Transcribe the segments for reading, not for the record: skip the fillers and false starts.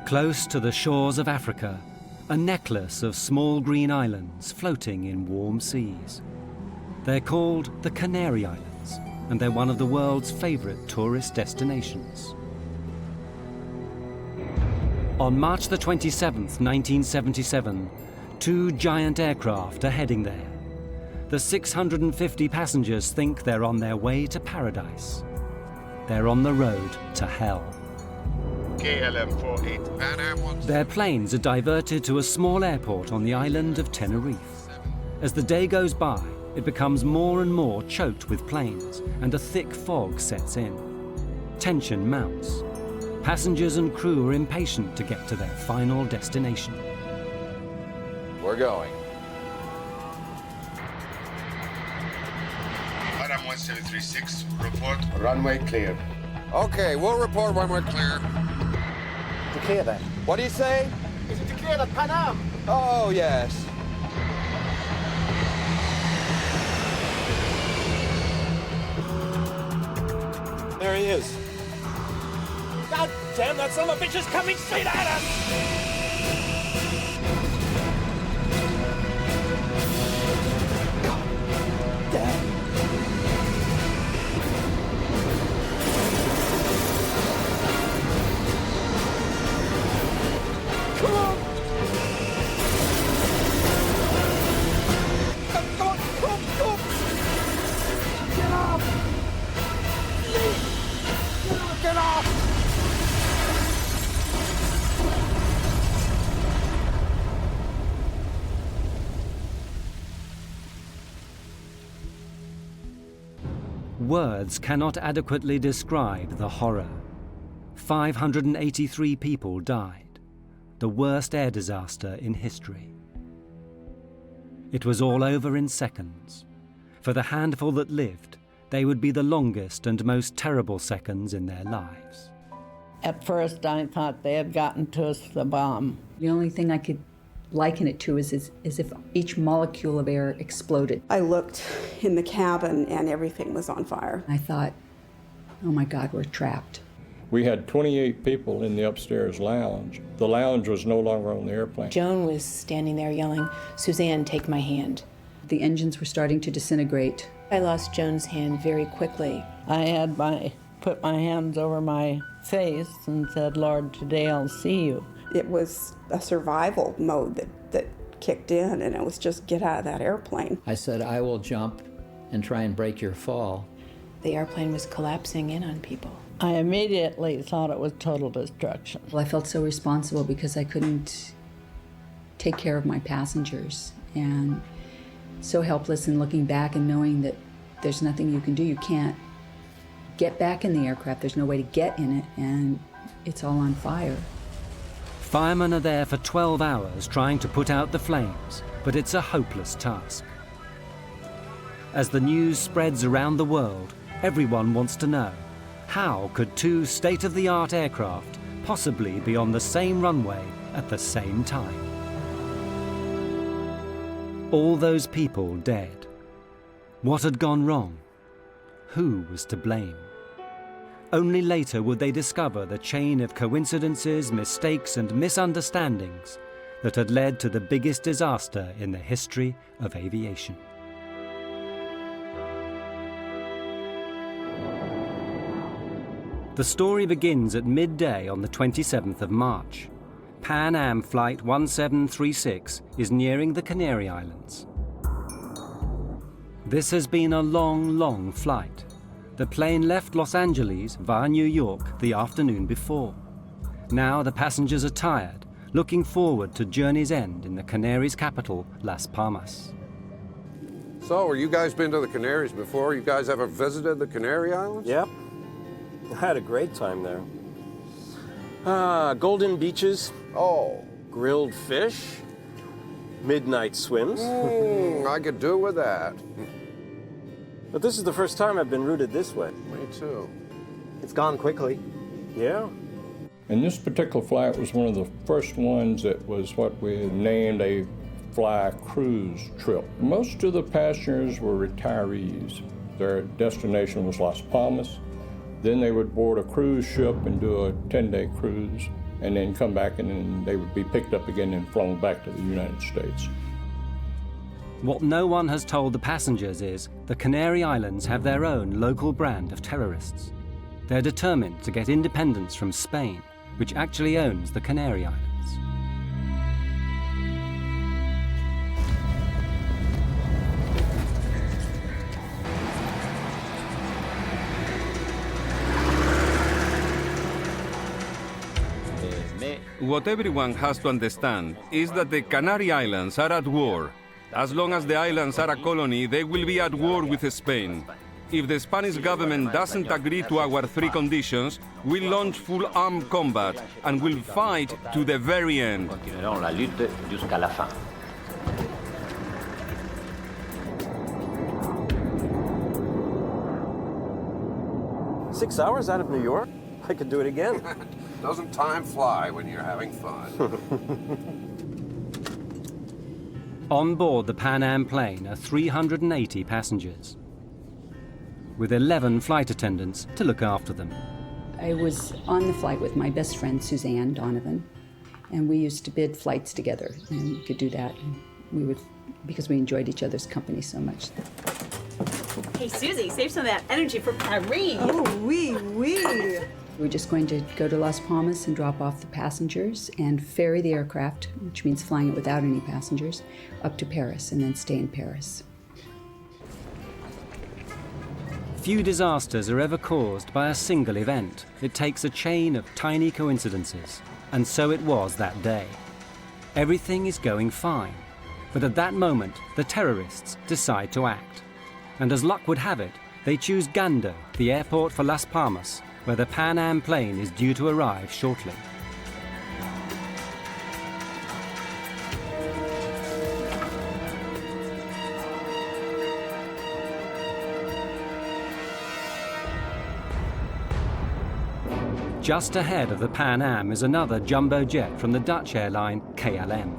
Close to the shores of Africa, a necklace of small green islands floating in warm seas. They're called the Canary Islands, and they're one of the world's favorite tourist destinations. On March the 27th, 1977, two giant aircraft are heading there. The 650 passengers think they're on their way to paradise. They're on the road to hell. KLM 48. Their planes are diverted to a small airport on the island of Tenerife. As the day goes by, it becomes more and more choked with planes, and a thick fog sets in. Tension mounts. Passengers and crew are impatient to get to their final destination. We're going. Adam 1736, report. Runway clear. Okay, we'll report when we're clear. To clear that. What do you say? Is it to clear the Pan Am? Oh, yes. There he is. God damn, that son of a bitch is coming straight at us! Words cannot adequately describe the horror. 583 people died, the worst air disaster in history. It was all over in seconds. For the handful that lived, they would be the longest and most terrible seconds in their lives. At first, I thought they had gotten to us with a bomb. The only thing I could liken it to is if each molecule of air exploded. I looked in the cabin and everything was on fire. I thought, oh my God, we're trapped. We had 28 people in the upstairs lounge. The lounge was no longer on the airplane. Joan was standing there yelling, "Suzanne, take my hand." The engines were starting to disintegrate. I lost Joan's hand very quickly. I had put my hands over my face and said, "Lord, today I'll see you." It was a survival mode that kicked in, and it was just get out of that airplane. I said, I will jump and try and break your fall. The airplane was collapsing in on people. I immediately thought it was total destruction. Well, I felt so responsible because I couldn't take care of my passengers, and so helpless, and looking back and knowing that there's nothing you can do. You can't get back in the aircraft. There's no way to get in it, and it's all on fire. Firemen are there for 12 hours trying to put out the flames, but it's a hopeless task. As the news spreads around the world, everyone wants to know, how could two state-of-the-art aircraft possibly be on the same runway at the same time? All those people dead. What had gone wrong? Who was to blame? Only later would they discover the chain of coincidences, mistakes, and misunderstandings that had led to the biggest disaster in the history of aviation. The story begins at midday on the 27th of March. Pan Am Flight 1736 is nearing the Canary Islands. This has been a long flight. The plane left Los Angeles via New York the afternoon before. Now the passengers are tired, looking forward to journey's end in the Canaries' capital, Las Palmas. So, you guys been to the Canaries before? You guys ever visited the Canary Islands? Yep. I had a great time there. Golden beaches. Oh. Grilled fish. Midnight swims. I could do with that. But this is the first time I've been routed this way. Me too. It's gone quickly. Yeah. And this particular flight was one of the first ones that was what we named a fly cruise trip. Most of the passengers were retirees. Their destination was Las Palmas. Then they would board a cruise ship and do a 10-day cruise. and then come back, and then they would be picked up again and flown back to the United States. What no one has told the passengers is the Canary Islands have their own local brand of terrorists. They're determined to get independence from Spain, which actually owns the Canary Islands. What everyone has to understand is that the Canary Islands are at war. As long as the islands are a colony, they will be at war with Spain. If the Spanish government doesn't agree to our three conditions, we'll launch full armed combat and we'll fight to the very end. Continuerons la lutte jusqu'à la fin. Six hours out of New York? I could do it again. Doesn't time fly when you're having fun? On board the Pan Am plane are 380 passengers, with 11 flight attendants to look after them. I was on the flight with my best friend, Suzanne Donovan, and we used to bid flights together, and we could do that. We would, because we enjoyed each other's company so much. Hey, Susie, save some of that energy for Paris. Oh, oui, oui. We were just going to go to Las Palmas and drop off the passengers and ferry the aircraft, which means flying it without any passengers, up to Paris and then stay in Paris. Few disasters are ever caused by a single event. It takes a chain of tiny coincidences. And so it was that day. Everything is going fine. But at that moment, the terrorists decide to act. And as luck would have it, they choose Gando, the airport for Las Palmas, where the Pan Am plane is due to arrive shortly. Just ahead of the Pan Am is another jumbo jet from the Dutch airline KLM.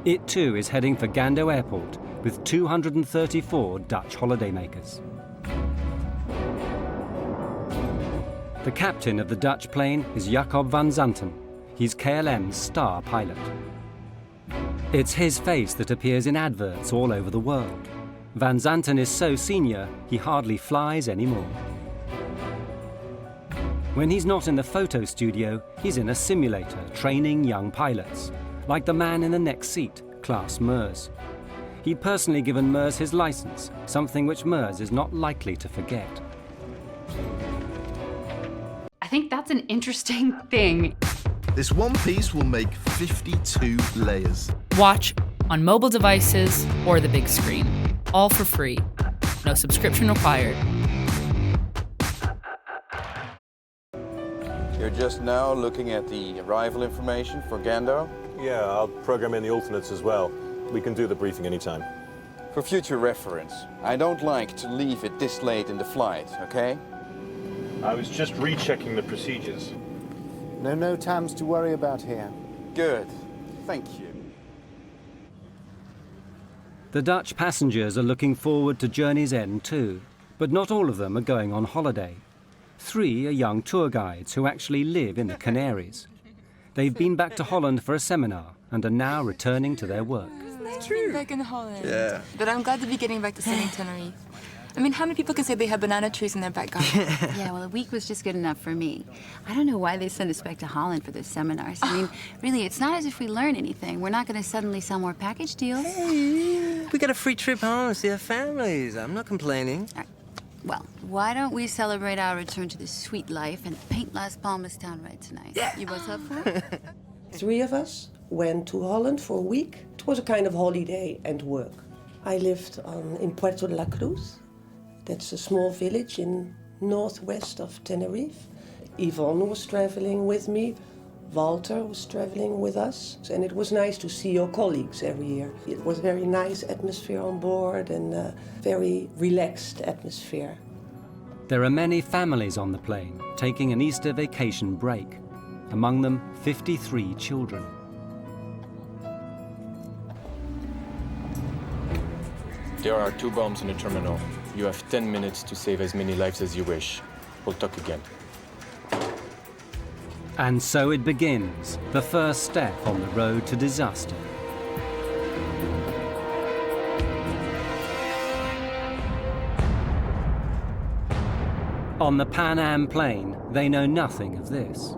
It too is heading for Gando Airport with 234 Dutch holidaymakers. The captain of the Dutch plane is Jacob van Zanten. He's KLM's star pilot. It's his face that appears in adverts all over the world. Van Zanten is so senior, he hardly flies anymore. When he's not in the photo studio, he's in a simulator training young pilots, like the man in the next seat, Klaas Meurs. He'd personally given Meurs his license, something which Meurs is not likely to forget. I think that's an interesting thing. This one piece will make 52 layers. Watch on mobile devices or the big screen. All for free. No subscription required. You're just now looking at the arrival information for Gando? Yeah, I'll program in the alternates as well. We can do the briefing anytime. For future reference, I don't like to leave it this late in the flight, okay? I was just rechecking the procedures. No times to worry about here. Good. Thank you. The Dutch passengers are looking forward to journey's end too, but not all of them are going on holiday. 3 are young tour guides who actually live in the Canaries. They've been back to Holland for a seminar and are now returning to their work. It's true. Back in Holland. Yeah. But I'm glad to be getting back to sunny Tenerife. I mean, how many people can say they have banana trees in their back garden? Yeah, well, a week was just good enough for me. I don't know why they send us back to Holland for those seminars. I mean, really, it's not as if we learn anything. We're not going to suddenly sell more package deals. Hey, we got a free trip home to see our families. I'm not complaining. Well, why don't we celebrate our return to the sweet life and paint Las Palmas town red tonight? Yeah. You both up for it? 3 of us went to Holland for a week. It was a kind of holiday and work. I lived in Puerto de la Cruz. That's a small village in northwest of Tenerife. Yvonne was traveling with me. Walter was traveling with us. And it was nice to see your colleagues every year. It was a very nice atmosphere on board and a very relaxed atmosphere. There are many families on the plane taking an Easter vacation break. Among them, 53 children. There are 2 bombs in the terminal. You have 10 minutes to save as many lives as you wish. We'll talk again. And so it begins, the first step on the road to disaster. On the Pan Am plane, they know nothing of this.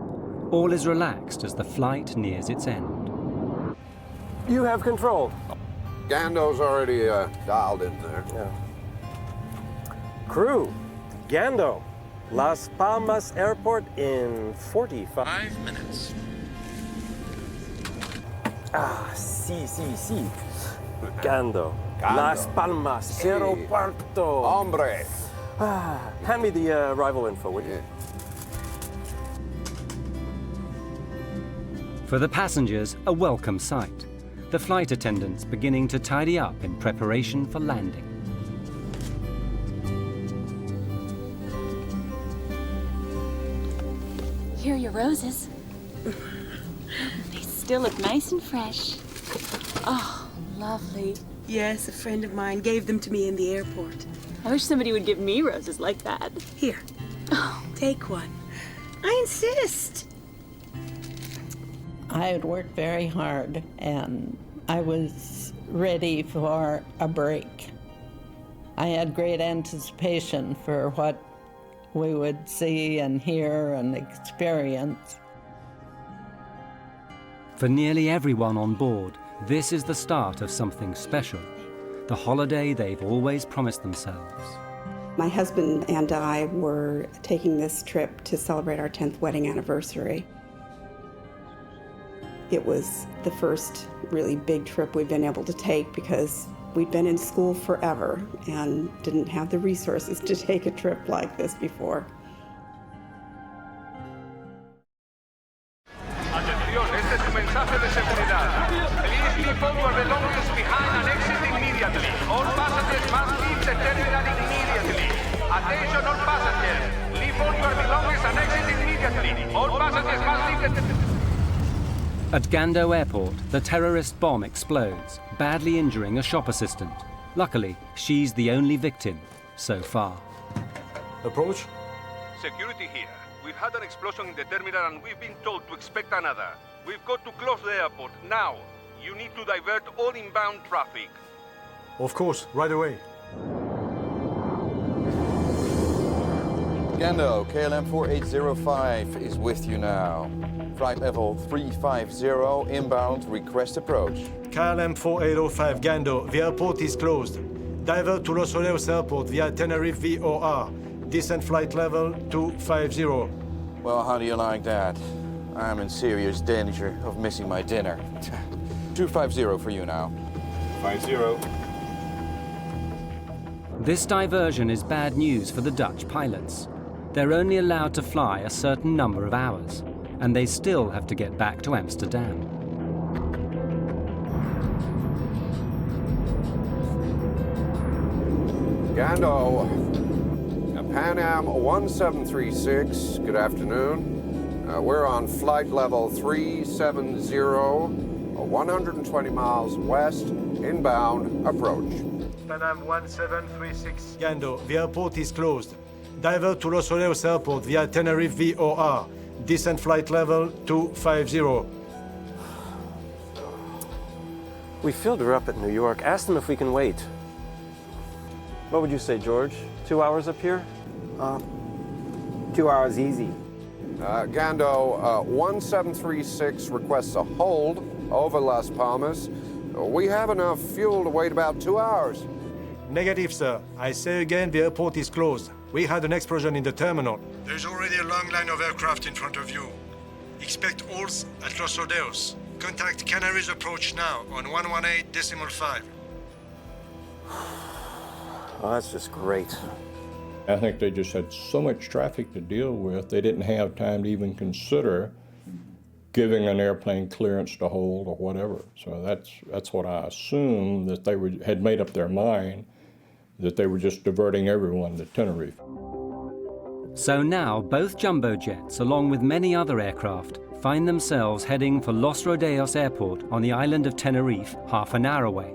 All is relaxed as the flight nears its end. You have control. Gando's already dialed in there. Yeah. Crew, Gando, Las Palmas Airport in 45 minutes. Sí. Gando, Las Palmas Aeropuerto. Hombre. Hand me the arrival info, would you? For the passengers, a welcome sight. The flight attendants beginning to tidy up in preparation for landing. Here are your roses. They still look nice and fresh. Oh, lovely. Yes, a friend of mine gave them to me in the airport. I wish somebody would give me roses like that. Here. Oh, take one. I insist. I had worked very hard, and I was ready for a break. I had great anticipation for what we would see and hear and experience. For nearly everyone on board, this is the start of something special, the holiday they've always promised themselves. My husband and I were taking this trip to celebrate our 10th wedding anniversary. It was the first really big trip we've been able to take because we'd been in school forever and didn't have the resources to take a trip like this before. Atención, este es un mensaje de seguridad. Please leave all your belongings behind and exit immediately. All passengers must leave the terminal immediately. Attention all passengers. Leave all your belongings and exit immediately. All passengers must leave the... At Gando Airport, the terrorist bomb explodes, badly injuring a shop assistant. Luckily, she's the only victim so far. Approach. Security here. We've had an explosion in the terminal and we've been told to expect another. We've got to close the airport now. You need to divert all inbound traffic. Of course, right away. Gando, KLM 4805 is with you now. Flight level 350, inbound, request approach. KLM 4805 Gando, the airport is closed. Divert to Los Oleos Airport via Tenerife VOR. Descent flight level 250. Well, how do you like that? I'm in serious danger of missing my dinner. 250 for you now. 50. This diversion is bad news for the Dutch pilots. They're only allowed to fly a certain number of hours, and they still have to get back to Amsterdam. Gando, Pan Am 1736, good afternoon. We're on flight level 370, 120 miles west, inbound, approach. Pan Am 1736 Gando, the airport is closed. Divert to Los Oleos Airport via Tenerife VOR. Descent flight level 250. We filled her up at New York. Ask them if we can wait. What would you say, George? 2 hours up here? 2 hours easy. Gando, 1736 requests a hold over Las Palmas. We have enough fuel to wait about 2 hours. Negative, sir. I say again, the airport is closed. We had an explosion in the terminal. There's already a long line of aircraft in front of you. Expect halts at Los Oleos. Contact Canary's approach now on 118.5. Oh, that's just great. I think they just had so much traffic to deal with, they didn't have time to even consider giving an airplane clearance to hold or whatever. So that's what I assume, that they had made up their mind, that they were just diverting everyone to Tenerife. So now both jumbo jets, along with many other aircraft, find themselves heading for Los Rodeos Airport on the island of Tenerife, half an hour away.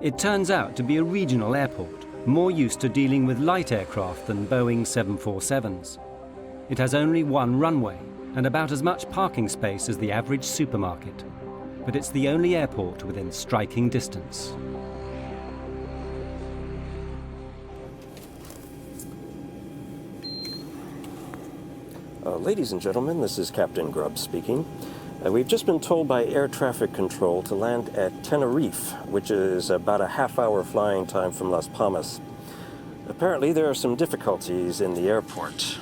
It turns out to be a regional airport, more used to dealing with light aircraft than Boeing 747s. It has only one runway, and about as much parking space as the average supermarket. But it's the only airport within striking distance. Ladies and gentlemen, this is Captain Grubb speaking. We've just been told by air traffic control to land at Tenerife, which is about a half-hour flying time from Las Palmas. Apparently, there are some difficulties in the airport.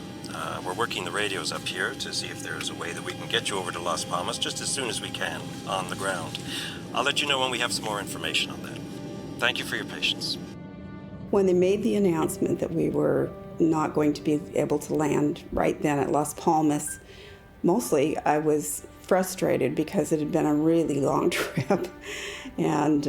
We're working the radios up here to see if there's a way that we can get you over to Las Palmas just as soon as we can, on the ground. I'll let you know when we have some more information on that. Thank you for your patience. When they made the announcement that we were not going to be able to land right then at Las Palmas, mostly I was frustrated because it had been a really long trip, and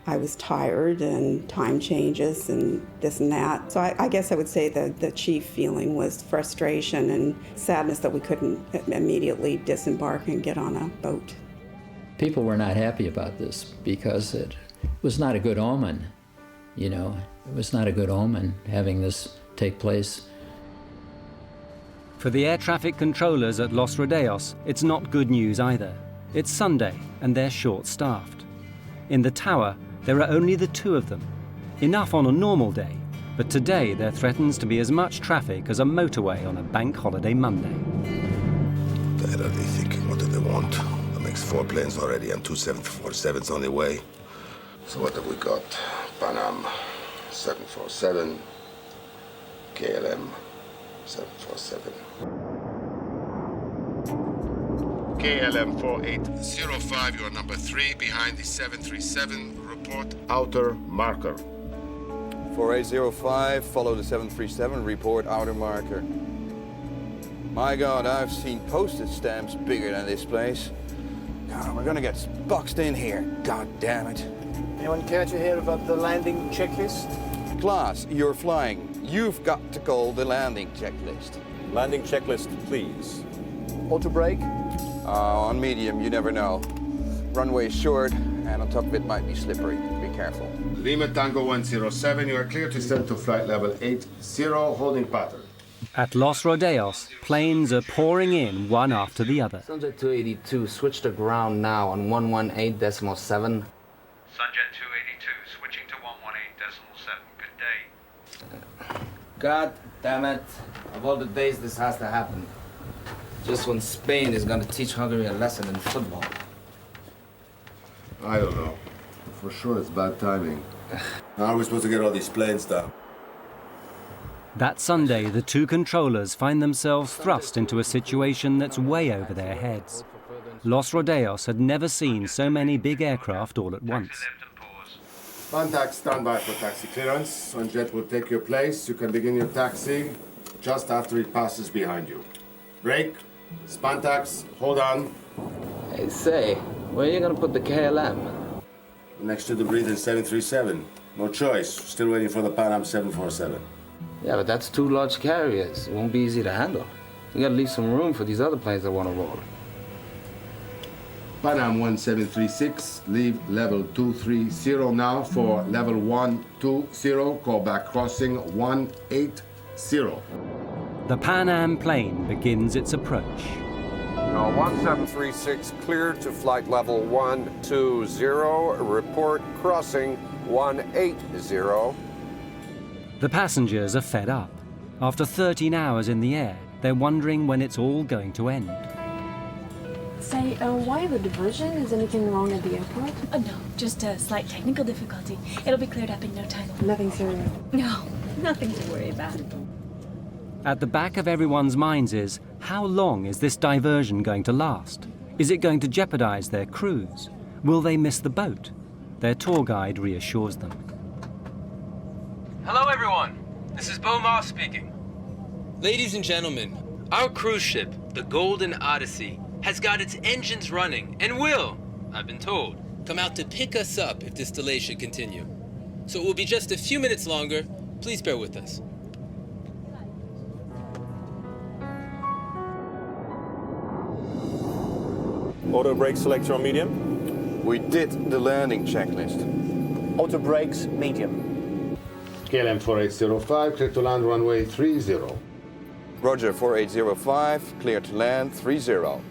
I was tired, and time changes and this and that. So I guess I would say the chief feeling was frustration and sadness that we couldn't immediately disembark and get on a boat. People were not happy about this because it was not a good omen. You know, it was not a good omen having this take place. For the air traffic controllers at Los Rodeos, it's not good news either. It's Sunday and they're short-staffed. In the tower, there are only the two of them. Enough on a normal day, but today there threatens to be as much traffic as a motorway on a bank holiday Monday. What the hell are they thinking? What do they want? That makes 4 planes already and 2 747s on their way. So what have we got? Panam 747, KLM 747. KLM 4805, you are number 3 behind the 737. Report outer marker. 4805, follow the 737, report outer marker. My God, I've seen postage stamps bigger than this place. God, we're gonna get boxed in here, God damn it. Anyone care to hear about the landing checklist? Class, you're flying. You've got to call the landing checklist. Landing checklist, please. Auto brake? On medium, you never know. Runway is short, and on top of it might be slippery. Be careful. Lima Tango 107, you are clear to descend to flight level 80, holding pattern. At Los Rodeos, planes are pouring in one after the other. Sunjet 282, switch to ground now on 118.7. Sunjet 282, switching to 118.7. Good day. God damn it. Of all the days this has to happen. Just when Spain is going to teach Hungary a lesson in football. I don't know. For sure it's bad timing. How are we supposed to get all these planes down? That Sunday, the two controllers find themselves thrust into a situation that's way over their heads. Los Rodeos had never seen so many big aircraft all at once. Contact standby for taxi clearance. Sunjet will take your place. You can begin your taxi just after it passes behind you. Brake, Spantax, hold on. Hey, say, where are you going to put the KLM? Next to the breathing 737. No choice. Still waiting for the Panam 747. Yeah, but that's 2 large carriers. It won't be easy to handle. You gotta leave some room for these other planes that want to roll. Panam 1736, leave level 230 now for level 120, call back crossing 180. The Pan Am plane begins its approach. 1736 cleared to flight level 120, report crossing 180. The passengers are fed up. After 13 hours in the air, they're wondering when it's all going to end. Say, why the diversion? Is anything wrong at the airport? No, just a slight technical difficulty. It'll be cleared up in no time. Nothing serious? No, nothing to worry about. At the back of everyone's minds is, how long is this diversion going to last? Is it going to jeopardize their cruise? Will they miss the boat? Their tour guide reassures them. Hello, everyone. This is Bo Moss speaking. Ladies and gentlemen, our cruise ship, the Golden Odyssey, has got its engines running and will, I've been told, come out to pick us up if this delay should continue. So it will be just a few minutes longer. Please bear with us. Auto brake selector on medium? We did the landing checklist. Auto brakes, medium. KLM 4805, clear to land runway 30. Roger, 4805, clear to land, 30.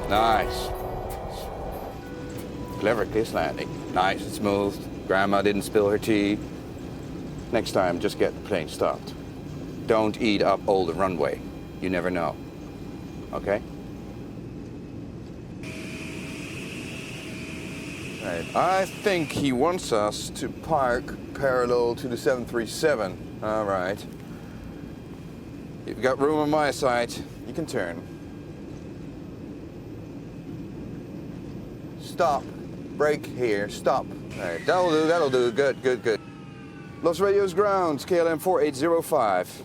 Nice. Clever kiss landing. Nice and smooth. Grandma didn't spill her tea. Next time, just get the plane stopped. Don't eat up all the runway. You never know. Okay? Right. I think he wants us to park parallel to the 737. All right. You've got room on my side. You can turn. Stop. Brake here. Stop. All right. That'll do. Good. Los Radios ground. KLM 4805.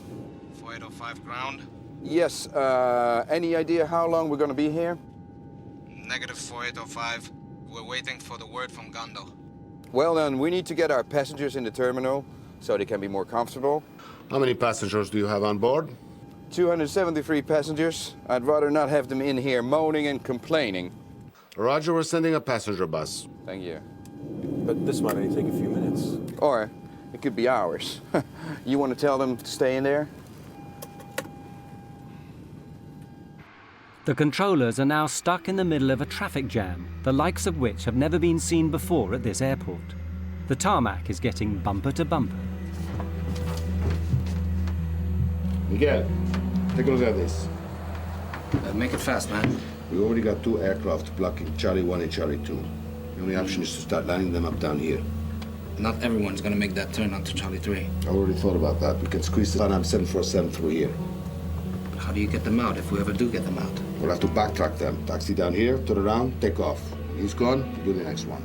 4805 ground? Yes. Any idea how long we're going to be here? Negative 4805. We're waiting for the word from Gando. Well then, we need to get our passengers in the terminal so they can be more comfortable. How many passengers do you have on board? 273 passengers. I'd rather not have them in here moaning and complaining. Roger, we're sending a passenger bus. Thank you. But this might only take a few minutes. Or it could be hours. You want to tell them to stay in there? The controllers are now stuck in the middle of a traffic jam, the likes of which have never been seen before at this airport. The tarmac is getting bumper to bumper. Miguel, take a look at this. Make it fast, man. We already got 2 aircraft blocking Charlie 1 and Charlie 2. The only option is to start lining them up down here. Not everyone's gonna make that turn onto Charlie 3. I already thought about that. We can squeeze the Pan Am 747 through here. How do you get them out if we ever do get them out? We'll have to backtrack them. Taxi down here, turn around, take off. He's gone, do the next one.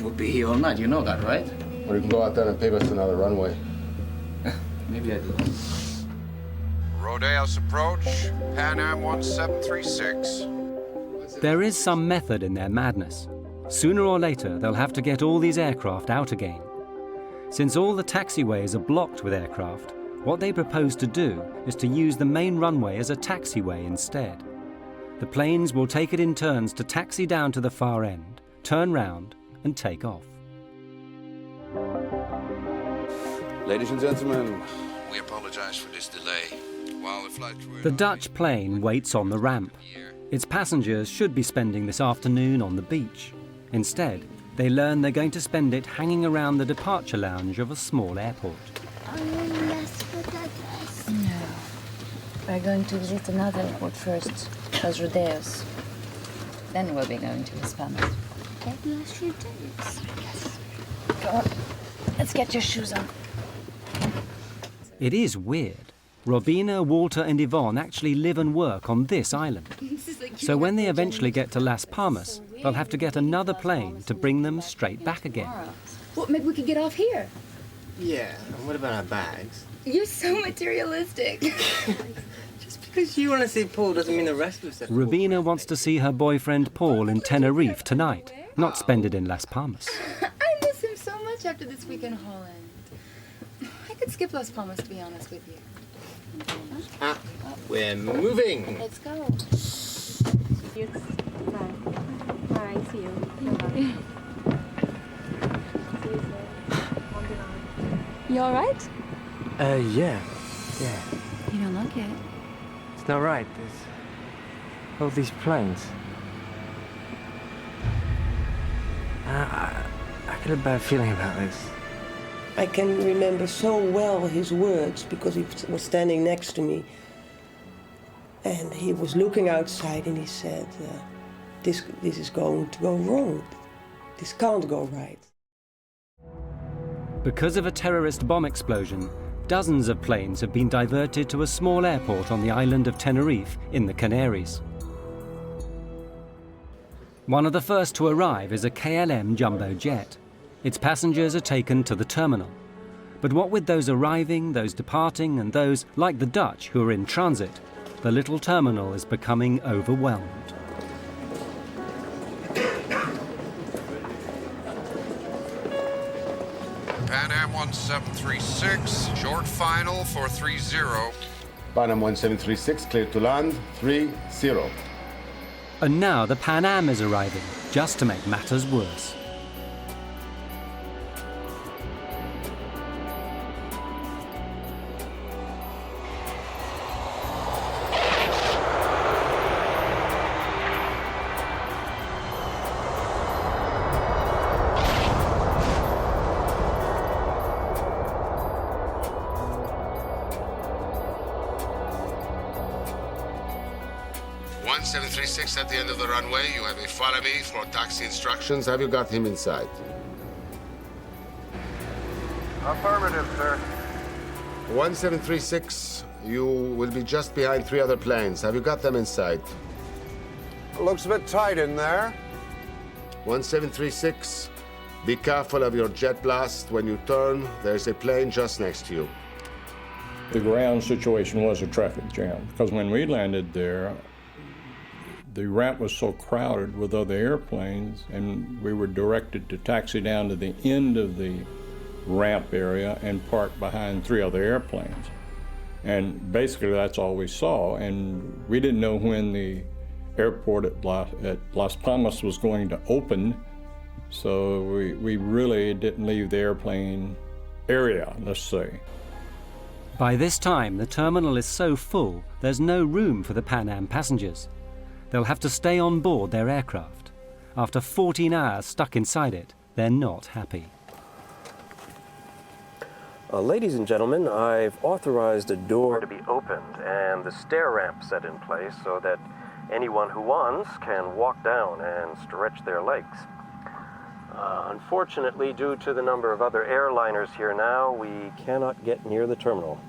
We'll be here all night, you know that, right? Or you can go out there and pave us another runway. Maybe I do. Rodeos approach, Pan Am 1736. There is some method in their madness. Sooner or later, they'll have to get all these aircraft out again. Since all the taxiways are blocked with aircraft, what they propose to do is to use the main runway as a taxiway instead. The planes will take it in turns to taxi down to the far end, turn round, and take off. Ladies and gentlemen, we apologize for this delay. While the flight crew... The Dutch plane waits on the ramp. Its passengers should be spending this afternoon on the beach. Instead, they learn they're going to spend it hanging around the departure lounge of a small airport. No. We're going to visit another airport first, Los Rodeos. Then we'll be going to Las Palmas. Okay? Los Rodeos. Yes. Go on. Let's get your shoes on. It is weird. Robina, Walter and Yvonne actually live and work on this island. So when they eventually get to Las Palmas, they'll have to get another plane to bring them straight back again. Well, maybe we could get off here. Yeah, and what about our bags? You're so materialistic. Just because you want to see Paul doesn't mean the rest of us have to. Robina wants to see her boyfriend Paul in Tenerife tonight, not spend it in Las Palmas. I miss him so much after this week in Holland. I could skip Las Palmas, to be honest with you. Ah, we're moving. Let's go. Bye, see you. You all right? Yeah. You don't look it. It's not right. There's all these planes. I get a bad feeling about this. I can remember so well his words because he was standing next to me. And he was looking outside and he said, this is going to go wrong. This can't go right. Because of a terrorist bomb explosion, dozens of planes have been diverted to a small airport on the island of Tenerife in the Canaries. One of the first to arrive is a KLM jumbo jet. Its passengers are taken to the terminal. But what with those arriving, those departing, and those, like the Dutch, who are in transit, the little terminal is becoming overwhelmed. Pan Am 1736, short final for 30. Pan Am 1736, clear to land, 30. And now the Pan Am is arriving, just to make matters worse. At the end of the runway, you have a follow me for taxi instructions. Have you got him inside? Affirmative, sir. 1736, you will be just behind 3 other planes. Have you got them inside? Looks a bit tight in there. 1736, be careful of your jet blast. When you turn, there's a plane just next to you. The ground situation was a traffic jam because when we landed there, the ramp was so crowded with other airplanes, and we were directed to taxi down to the end of the ramp area and park behind 3 other airplanes. And basically that's all we saw, and we didn't know when the airport at Las Palmas was going to open, so we really didn't leave the airplane area, let's say. By this time, the terminal is so full, there's no room for the Pan Am passengers. They'll have to stay on board their aircraft. After 14 hours stuck inside it, they're not happy. Ladies and gentlemen, I've authorized a door to be opened and the stair ramp set in place so that anyone who wants can walk down and stretch their legs. Unfortunately, due to the number of other airliners here now, we cannot get near the terminal.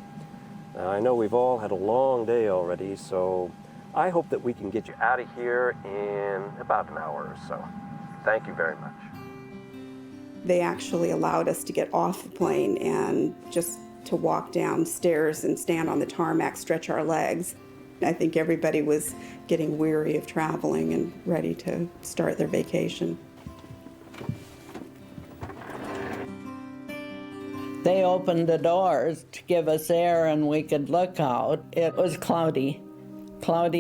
I know we've all had a long day already, so I hope that we can get you out of here in about an hour or so. Thank you very much. They actually allowed us to get off the plane and just to walk downstairs and stand on the tarmac, stretch our legs. I think everybody was getting weary of traveling and ready to start their vacation. They opened the doors to give us air and we could look out. It was cloudy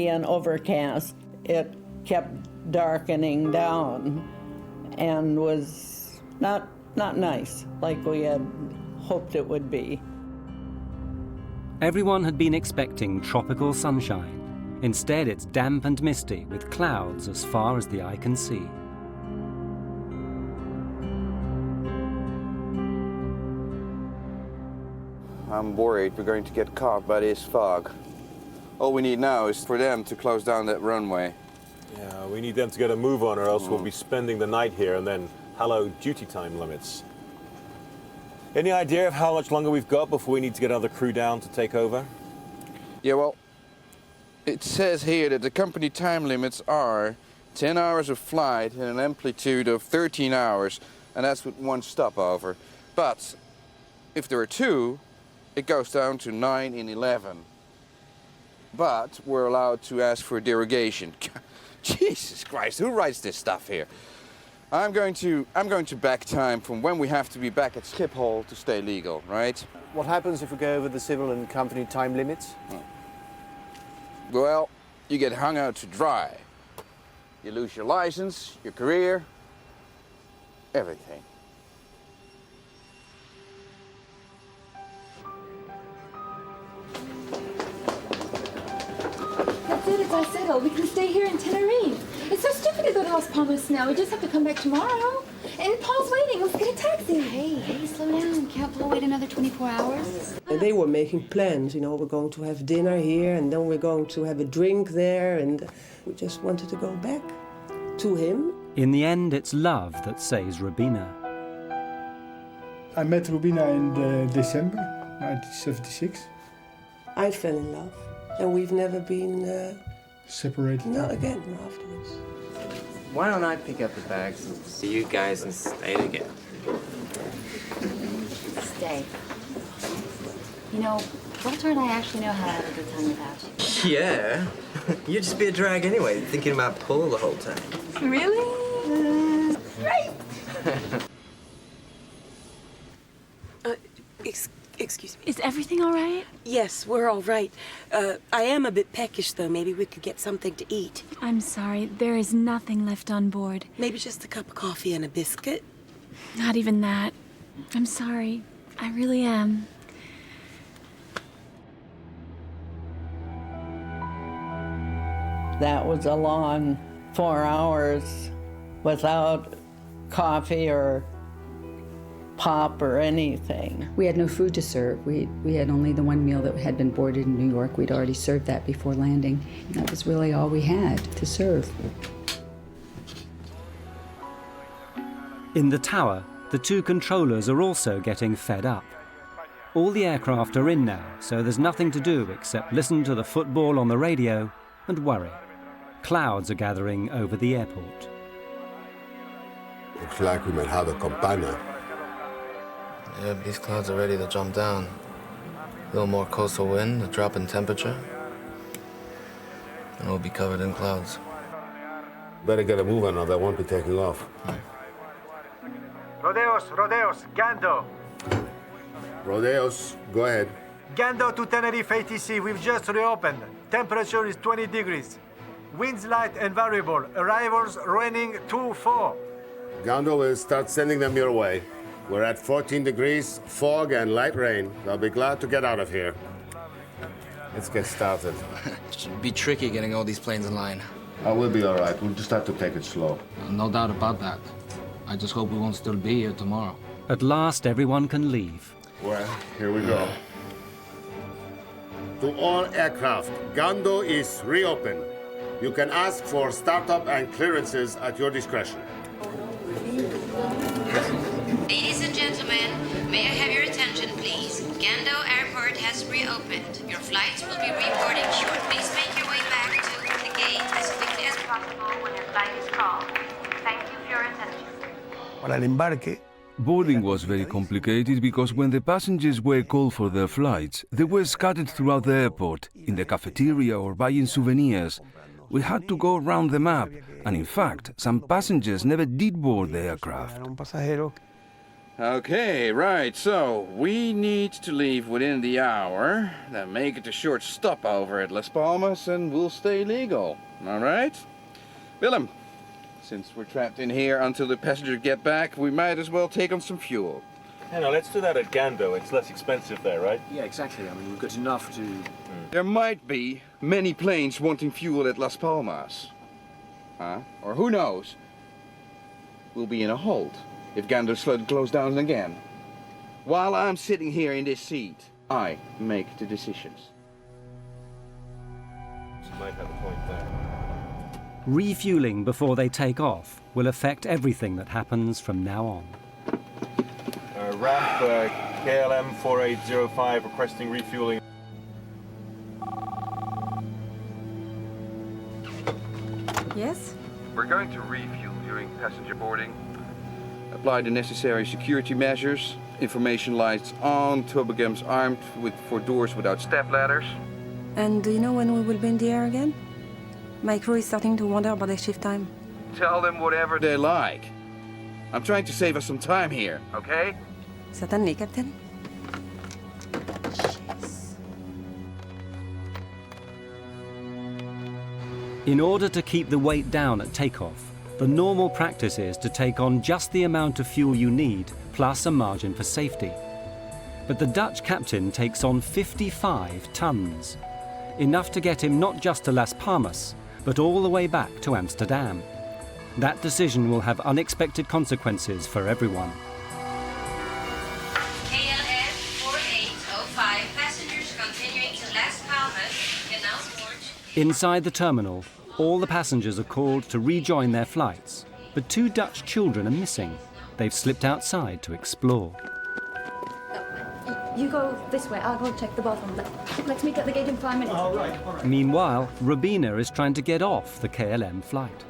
and overcast. It kept darkening down and was not nice like we had hoped it would be. Everyone had been expecting tropical sunshine. Instead, it's damp and misty with clouds as far as the eye can see. I'm worried we're going to get caught by this fog. All we need now is for them to close down that runway. Yeah, we need them to get a move on or else we'll be spending the night here and then hello duty time limits. Any idea of how much longer we've got before we need to get another crew down to take over? Yeah, well, it says here that the company time limits are 10 hours of flight and an amplitude of 13 hours, and that's with 1 stopover. But if there are 2, it goes down to 9 and 11. But we're allowed to ask for a derogation. Jesus Christ, who writes this stuff here? I'm going to back time from when we have to be back at Schiphol to stay legal, right? What happens if we go over the civil and company time limits? Well, you get hung out to dry. You lose your license, your career, everything. That's it, it's all settled. We can stay here in Tenerife. It's so stupid to go to Las Palmas now. We just have to come back tomorrow. And Paul's waiting. Let's get a taxi. Hey, slow down. Can't Paul wait another 24 hours? And they were making plans, you know, we're going to have dinner here and then we're going to have a drink there, and we just wanted to go back to him. In the end, it's love that saves Rubina. I met Rubina in December 1976. I fell in love, and we've never been separated. Not again afterwards. Why don't I pick up the bags and see you guys and stay together? Stay. You know, Walter and I actually know how to have a good time without you. Yeah. You'd just be a drag anyway, thinking about Paul the whole time. Really? Right. Excuse me. Is everything all right? Yes, we're all right. I am a bit peckish, though. Maybe we could get something to eat. I'm sorry. There is nothing left on board. Maybe just a cup of coffee and a biscuit? Not even that. I'm sorry. I really am. That was a long 4 hours without coffee or pop or anything. We had no food to serve. We had only the one meal that had been boarded in New York. We'd already served that before landing. And that was really all we had to serve. In the tower, the two controllers are also getting fed up. All the aircraft are in now, so there's nothing to do except listen to the football on the radio and worry. Clouds are gathering over the airport. Looks like we might have a campana. Yeah, these clouds are ready to jump down. A little more coastal wind, a drop in temperature, and we'll be covered in clouds. Better get a move on or they won't be taking off. Rodeos, Gando. Rodeos, go ahead. Gando to Tenerife ATC, we've just reopened. Temperature is 20 degrees. Winds light and variable. Arrivals raining 2-4. Gando will start sending them your way. We're at 14 degrees, fog and light rain. They'll be glad to get out of here. Let's get started. Should be tricky getting all these planes in line. We'll be all right. We'll just have to take it slow. No doubt about that. I just hope we won't still be here tomorrow. At last, everyone can leave. Well, here we go. To all aircraft, Gando is reopened. You can ask for startup and clearances at your discretion. Ladies and gentlemen, may I have your attention, please? Gando Airport has reopened. Your flights will be reboarding shortly. Please make your way back to the gate as quickly as possible when your flight is called. Thank you for your attention. Boarding was very complicated because when the passengers were called for their flights, they were scattered throughout the airport, in the cafeteria or buying souvenirs. We had to go around the map, and in fact, some passengers never did board the aircraft. Okay, right, so we need to leave within the hour, then make it a short stopover at Las Palmas, and we'll stay legal, all right? Willem, since we're trapped in here until the passengers get back, we might as well take on some fuel. Yeah, no, let's do that at Gando. It's less expensive there, right? Yeah, exactly. I mean, we've got enough to... There might be many planes wanting fuel at Las Palmas. Or who knows? We'll be in a hold if Gando's flood goes down again. While I'm sitting here in this seat, I make the decisions. You might have a point there. Refueling before they take off will affect everything that happens from now on. Ramp KLM 4805 requesting refueling. Yes? We're going to refuel during passenger boarding. Apply the necessary security measures. Information lights on, toboggans armed for doors without step ladders. And do you know when we will be in the air again? My crew is starting to wonder about their shift time. Tell them whatever they like. I'm trying to save us some time here, okay? Certainly, Captain. In order to keep the weight down at takeoff, the normal practice is to take on just the amount of fuel you need, plus a margin for safety. But the Dutch captain takes on 55 tons, enough to get him not just to Las Palmas, but all the way back to Amsterdam. That decision will have unexpected consequences for everyone. KLM 4805, passengers continuing to Las Palmas, Canal Port. Inside the terminal, all the passengers are called to rejoin their flights, but 2 Dutch children are missing. They've slipped outside to explore. You go this way, I'll go check the bathroom. Let's meet at the gate in 5 minutes. Meanwhile, Robina is trying to get off the KLM flight.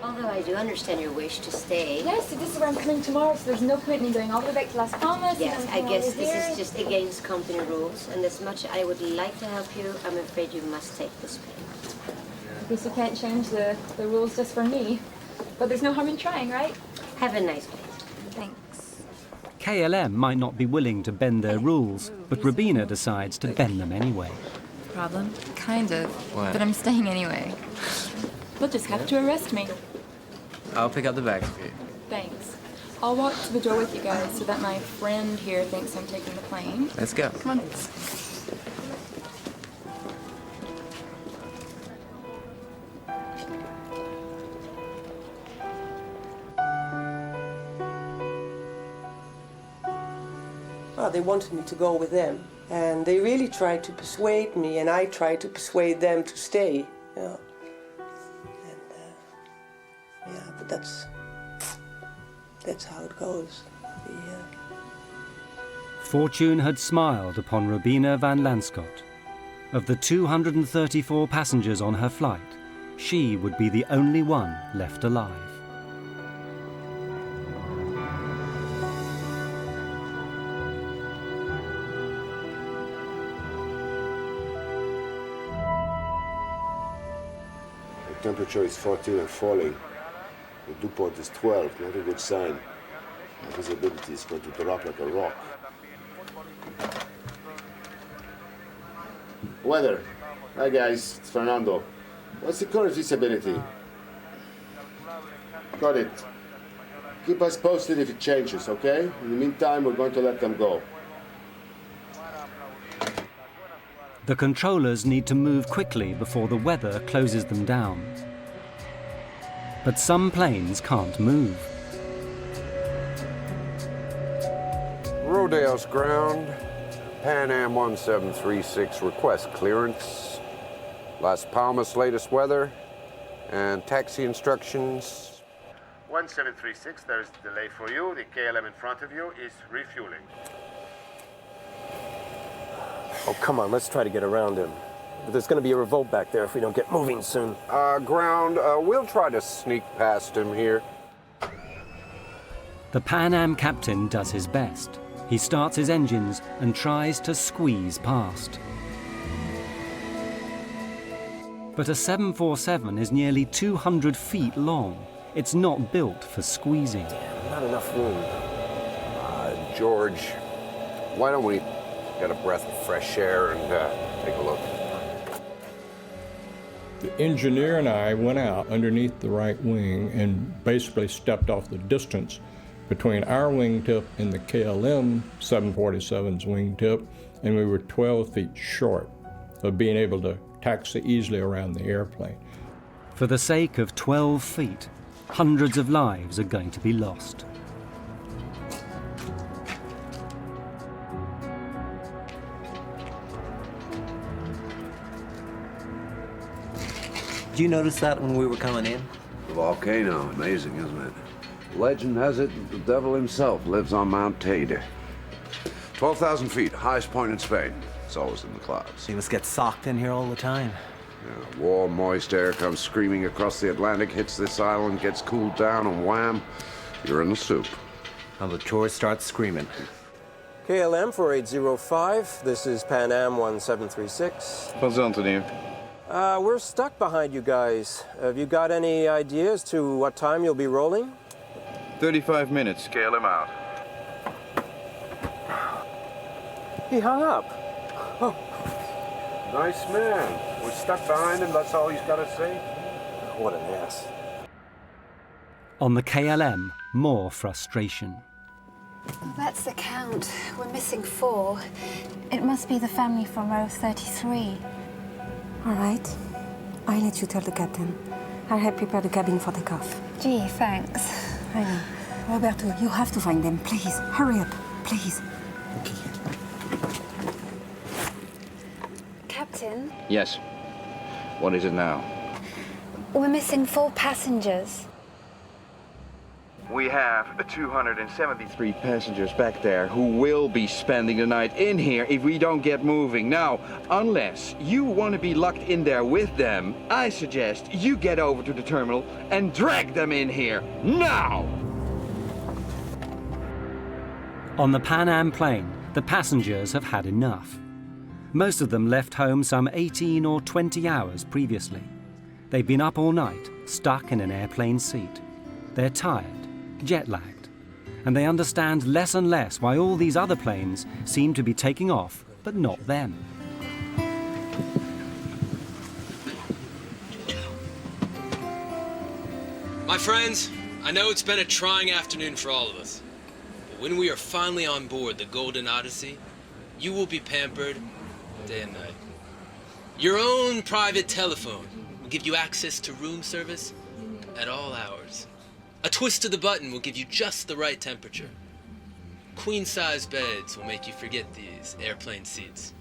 Although I do understand your wish to stay. Yes, so this is where I'm coming tomorrow, so there's no point in me going all the way back to Las Palmas. Yes, and I then guess over this here. is just against company rules, and as much I would like to help you, I'm afraid you must take this pay. I guess you can't change the rules just for me. But there's no harm in trying, right? Have a nice day. Thanks. KLM might not be willing to bend their rules, but Rubina decides to bend them anyway. Problem? Kind of. What? But I'm staying anyway. They'll just have to arrest me. I'll pick up the bags for you. Thanks. I'll walk to the door with you guys so that my friend here thinks I'm taking the plane. Let's go. Come on. Well, they wanted me to go with them. And they really tried to persuade me, and I tried to persuade them to stay. You know. And, yeah, but that's how it goes. Fortune had smiled upon Rubina van Lanschot. Of the 234 passengers on her flight, she would be the only one left alive. The temperature is 14 and falling. The dew point is 12, not a good sign. The visibility is going to drop like a rock. Weather. Hi guys, it's Fernando. What's the current visibility? Got it. Keep us posted if it changes, okay? In the meantime, we're going to let them go. The controllers need to move quickly before the weather closes them down. But some planes can't move. Rodeo's ground, Pan Am 1736 request clearance, Las Palmas latest weather, and taxi instructions. 1736, there is a delay for you. The KLM in front of you is refueling. Oh, come on, let's try to get around him. But there's going to be a revolt back there if we don't get moving soon. Ground, we'll try to sneak past him here. The Pan Am captain does his best. He starts his engines and tries to squeeze past. But a 747 is nearly 200 feet long. It's not built for squeezing. Not enough room. George, why don't we get a breath of fresh air and take a look? The engineer and I went out underneath the right wing and basically stepped off the distance between our wingtip and the KLM 747's wingtip, and we were 12 feet short of being able to taxi easily around the airplane. For the sake of 12 feet, hundreds of lives are going to be lost. Did you notice that when we were coming in? The volcano, amazing, isn't it? Legend has it the devil himself lives on Mount Teide. 12,000 feet, highest point in Spain. It's always in the clouds. You must get socked in here all the time. Yeah, warm, moist air comes screaming across the Atlantic, hits this island, gets cooled down, and wham, you're in the soup. Now the tourists start screaming. KLM 4805, this is Pan Am 1736. What's on today? We're stuck behind you guys. Have you got any idea as to what time you'll be rolling? 35 minutes. KLM out. He hung up. Oh. Nice man. We're stuck behind him, that's all he's got to say. What an ass. On the KLM, more frustration. That's the count. We're missing 4. It must be the family from row 33. All right. I'll let you tell the captain. I'll help prepare the cabin for takeoff. Gee, thanks. I know. Roberto, you have to find them. Please, hurry up. Please. Captain, Yes. What is it now? we're missing 4 passengers. We have 273 passengers back there who will be spending the night in here if we don't get moving. Now, unless you want to be locked in there with them, I suggest you get over to the terminal and drag them in here, now! On the Pan Am plane, the passengers have had enough. Most of them left home some 18 or 20 hours previously. They've been up all night, stuck in an airplane seat. They're tired, jet-lagged, and they understand less and less why all these other planes seem to be taking off, but not them. My friends, I know it's been a trying afternoon for all of us, but when we are finally on board the Golden Odyssey, you will be pampered day and night. Your own private telephone will give you access to room service at all hours. A twist of the button will give you just the right temperature. Queen-size beds will make you forget these airplane seats.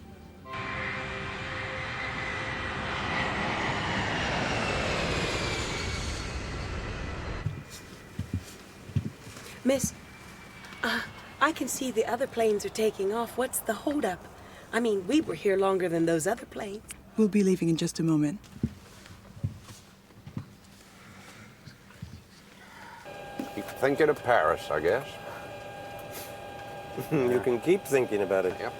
Miss, I can see the other planes are taking off. What's the holdup? I mean, we were here longer than those other planes. We'll be leaving in just a moment. Keep thinking of Paris, I guess. You can keep thinking about it. Yep.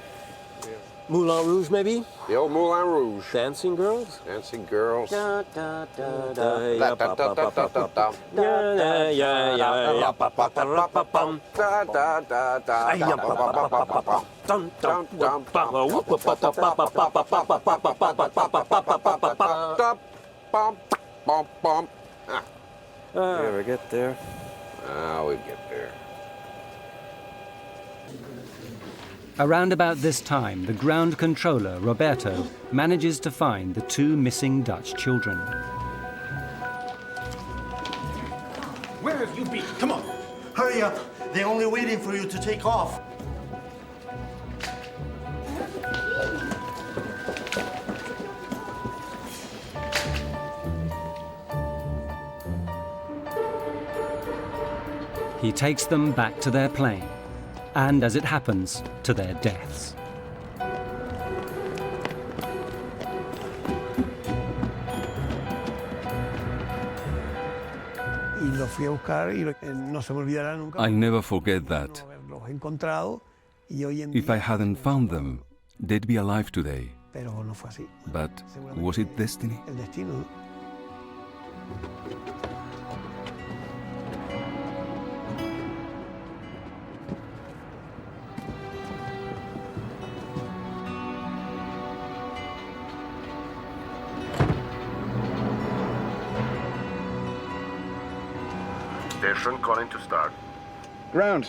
Moulin Rouge, maybe? The old Moulin Rouge. Dancing girls? Dancing girls. Da, da, da, da, Da, da, da, da, da, da, da. yeah, yeah, yeah, yeah, pa, pa, pa, pa, pa, pum. Da, da, da, da, da, ba, ba, ba, ba, ba, ba. Dum, dum, dum, bum, whoop, pa, pa, pa, pa, pa, pa, pa, pa, pa, pa, pa, pa, pa, pa, pa, pa, pa, pa. Da, bum, bum, bum. Ah. You ever get there? We get there. Around about this time, the ground controller, Roberto, manages to find the two missing Dutch children. Where have you been? Come on, hurry up. They're only waiting for you to take off. He takes them back to their plane, and as it happens, to their deaths. I'll never forget that. If I hadn't found them, they'd be alive today. But was it destiny? Station calling to start. Ground.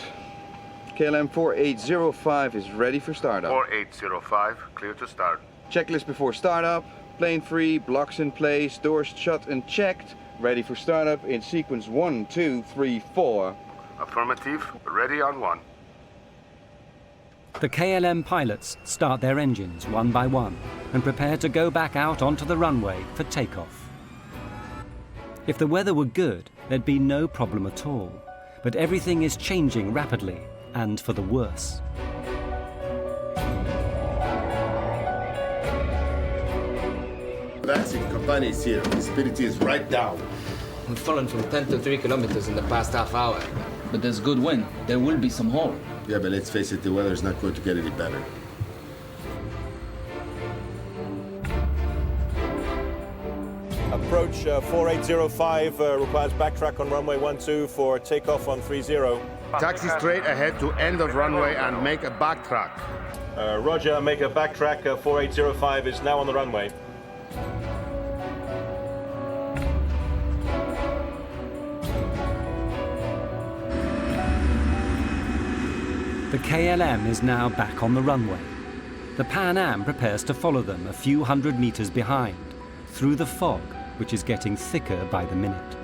KLM 4805 is ready for startup. 4805, clear to start. Checklist before startup. Plane free, blocks in place, doors shut and checked. Ready for startup in sequence 1, 2, 3, 4. Affirmative, ready on 1. The KLM pilots start their engines one by one and prepare to go back out onto the runway for takeoff. If the weather were good, there'd be no problem at all. But everything is changing rapidly, and for the worse. Vaccine company is here. Visibility is right down. We've fallen from 10 to 3 kilometers in the past half hour. But there's good wind. There will be some hole. Yeah, but let's face it, the weather is not going to get any better. Approach 4805 requires backtrack on runway 12 for takeoff on 30. Taxi straight ahead to end of runway and make a backtrack. Roger, make a backtrack. 4805 is now on the runway. The KLM is now back on the runway. The Pan Am prepares to follow them a few hundred meters behind, through the fog, which is getting thicker by the minute.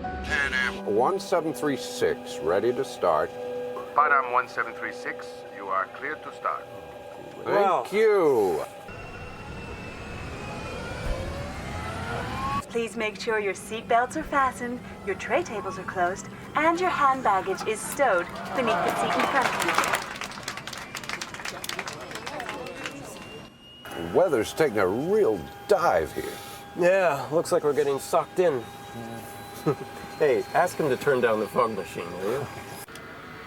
Pan Am 1736, ready to start. Pan Am 1736, you are clear to start. Thank you. Please make sure your seat belts are fastened, your tray tables are closed, and your hand baggage is stowed beneath the seat in front of you. The weather's taking a real dive here. Yeah, looks like we're getting sucked in. Hey, ask him to turn down the fog machine, will you?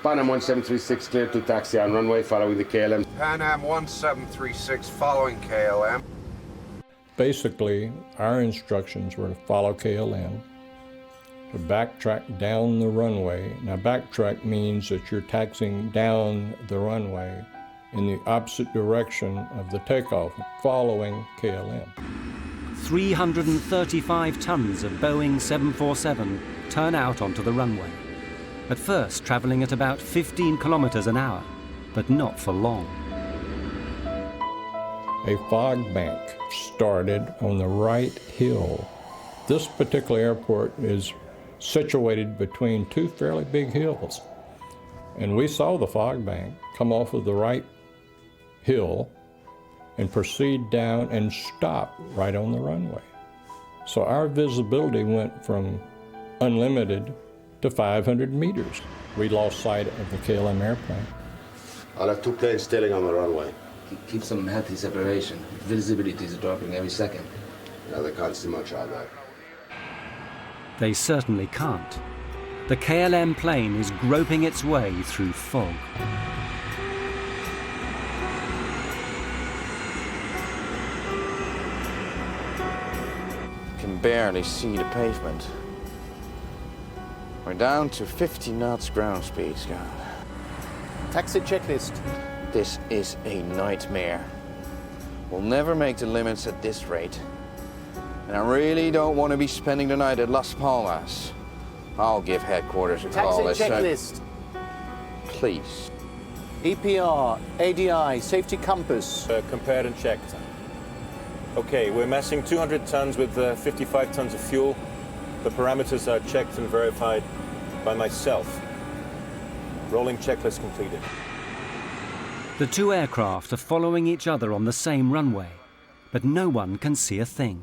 Pan Am 1736 clear to taxi on runway following the KLM. Pan Am 1736 following KLM. Basically, our instructions were to follow KLM, to backtrack down the runway. Now, backtrack means that you're taxiing down the runway in the opposite direction of the takeoff, following KLM. 335 tons of Boeing 747 turn out onto the runway. At first, traveling at about 15 kilometers an hour, but not for long. A fog bank started on the right hill. This particular airport is situated between two fairly big hills. And we saw the fog bank come off of the right hill and proceed down and stop right on the runway. So our visibility went from unlimited to 500 meters. We lost sight of the KLM airplane. I'll have two planes tailing on the runway. Keep some healthy separation. Visibility is dropping every second. Yeah, they can't see much out there. They certainly can't. The KLM plane is groping its way through fog. Can barely see the pavement. We're down to 50 knots ground speed, Scott. Taxi checklist. This is a nightmare. We'll never make the limits at this rate. And I really don't want to be spending the night at Las Palmas. I'll give headquarters a call. Taxi checklist. Please. EPR, ADI, safety compass. Compared and checked. Okay, we're massing 200 tons with 55 tons of fuel. The parameters are checked and verified by myself. Rolling checklist completed. The two aircraft are following each other on the same runway, but no one can see a thing.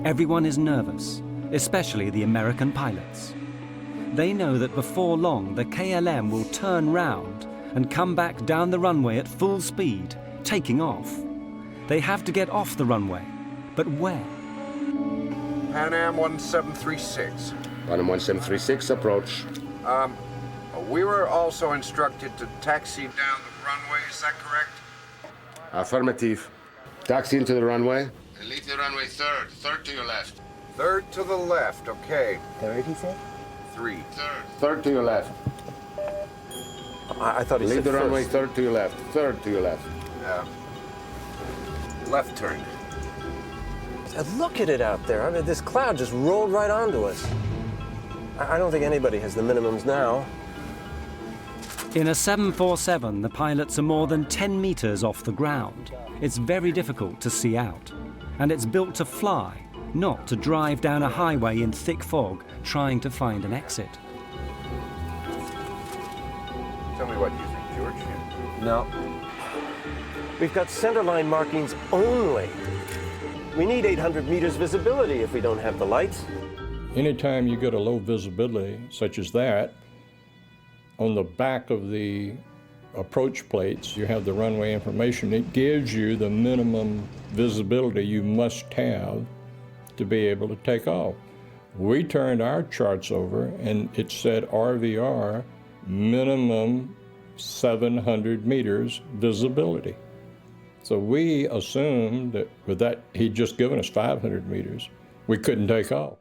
Everyone is nervous, especially the American pilots. They know that before long the KLM will turn round and come back down the runway at full speed, taking off. They have to get off the runway, but where? Pan Am 1736. Pan Am 1736, approach. We were also instructed to taxi down the runway, is that correct? Affirmative. Taxi into the runway. And leave the runway third to your left. Third to the left, okay. Third, he said? 3. Third to your left. I thought he said leave the first. runway third to your left. Third to your left. Yeah. Left turn. Look at it out there. I mean, this cloud just rolled right onto us. I don't think anybody has the minimums now. In a 747, the pilots are more than 10 meters off the ground. It's very difficult to see out. And it's built to fly, not to drive down a highway in thick fog, trying to find an exit. Tell me what you think, George. No. We've got centerline markings only. We need 800 meters visibility if we don't have the lights. Anytime you get a low visibility, such as that, on the back of the approach plates, you have the runway information. It gives you the minimum visibility you must have to be able to take off. We turned our charts over and it said RVR, minimum 700 meters visibility. So we assumed that with that, he'd just given us 500 meters. We couldn't take off.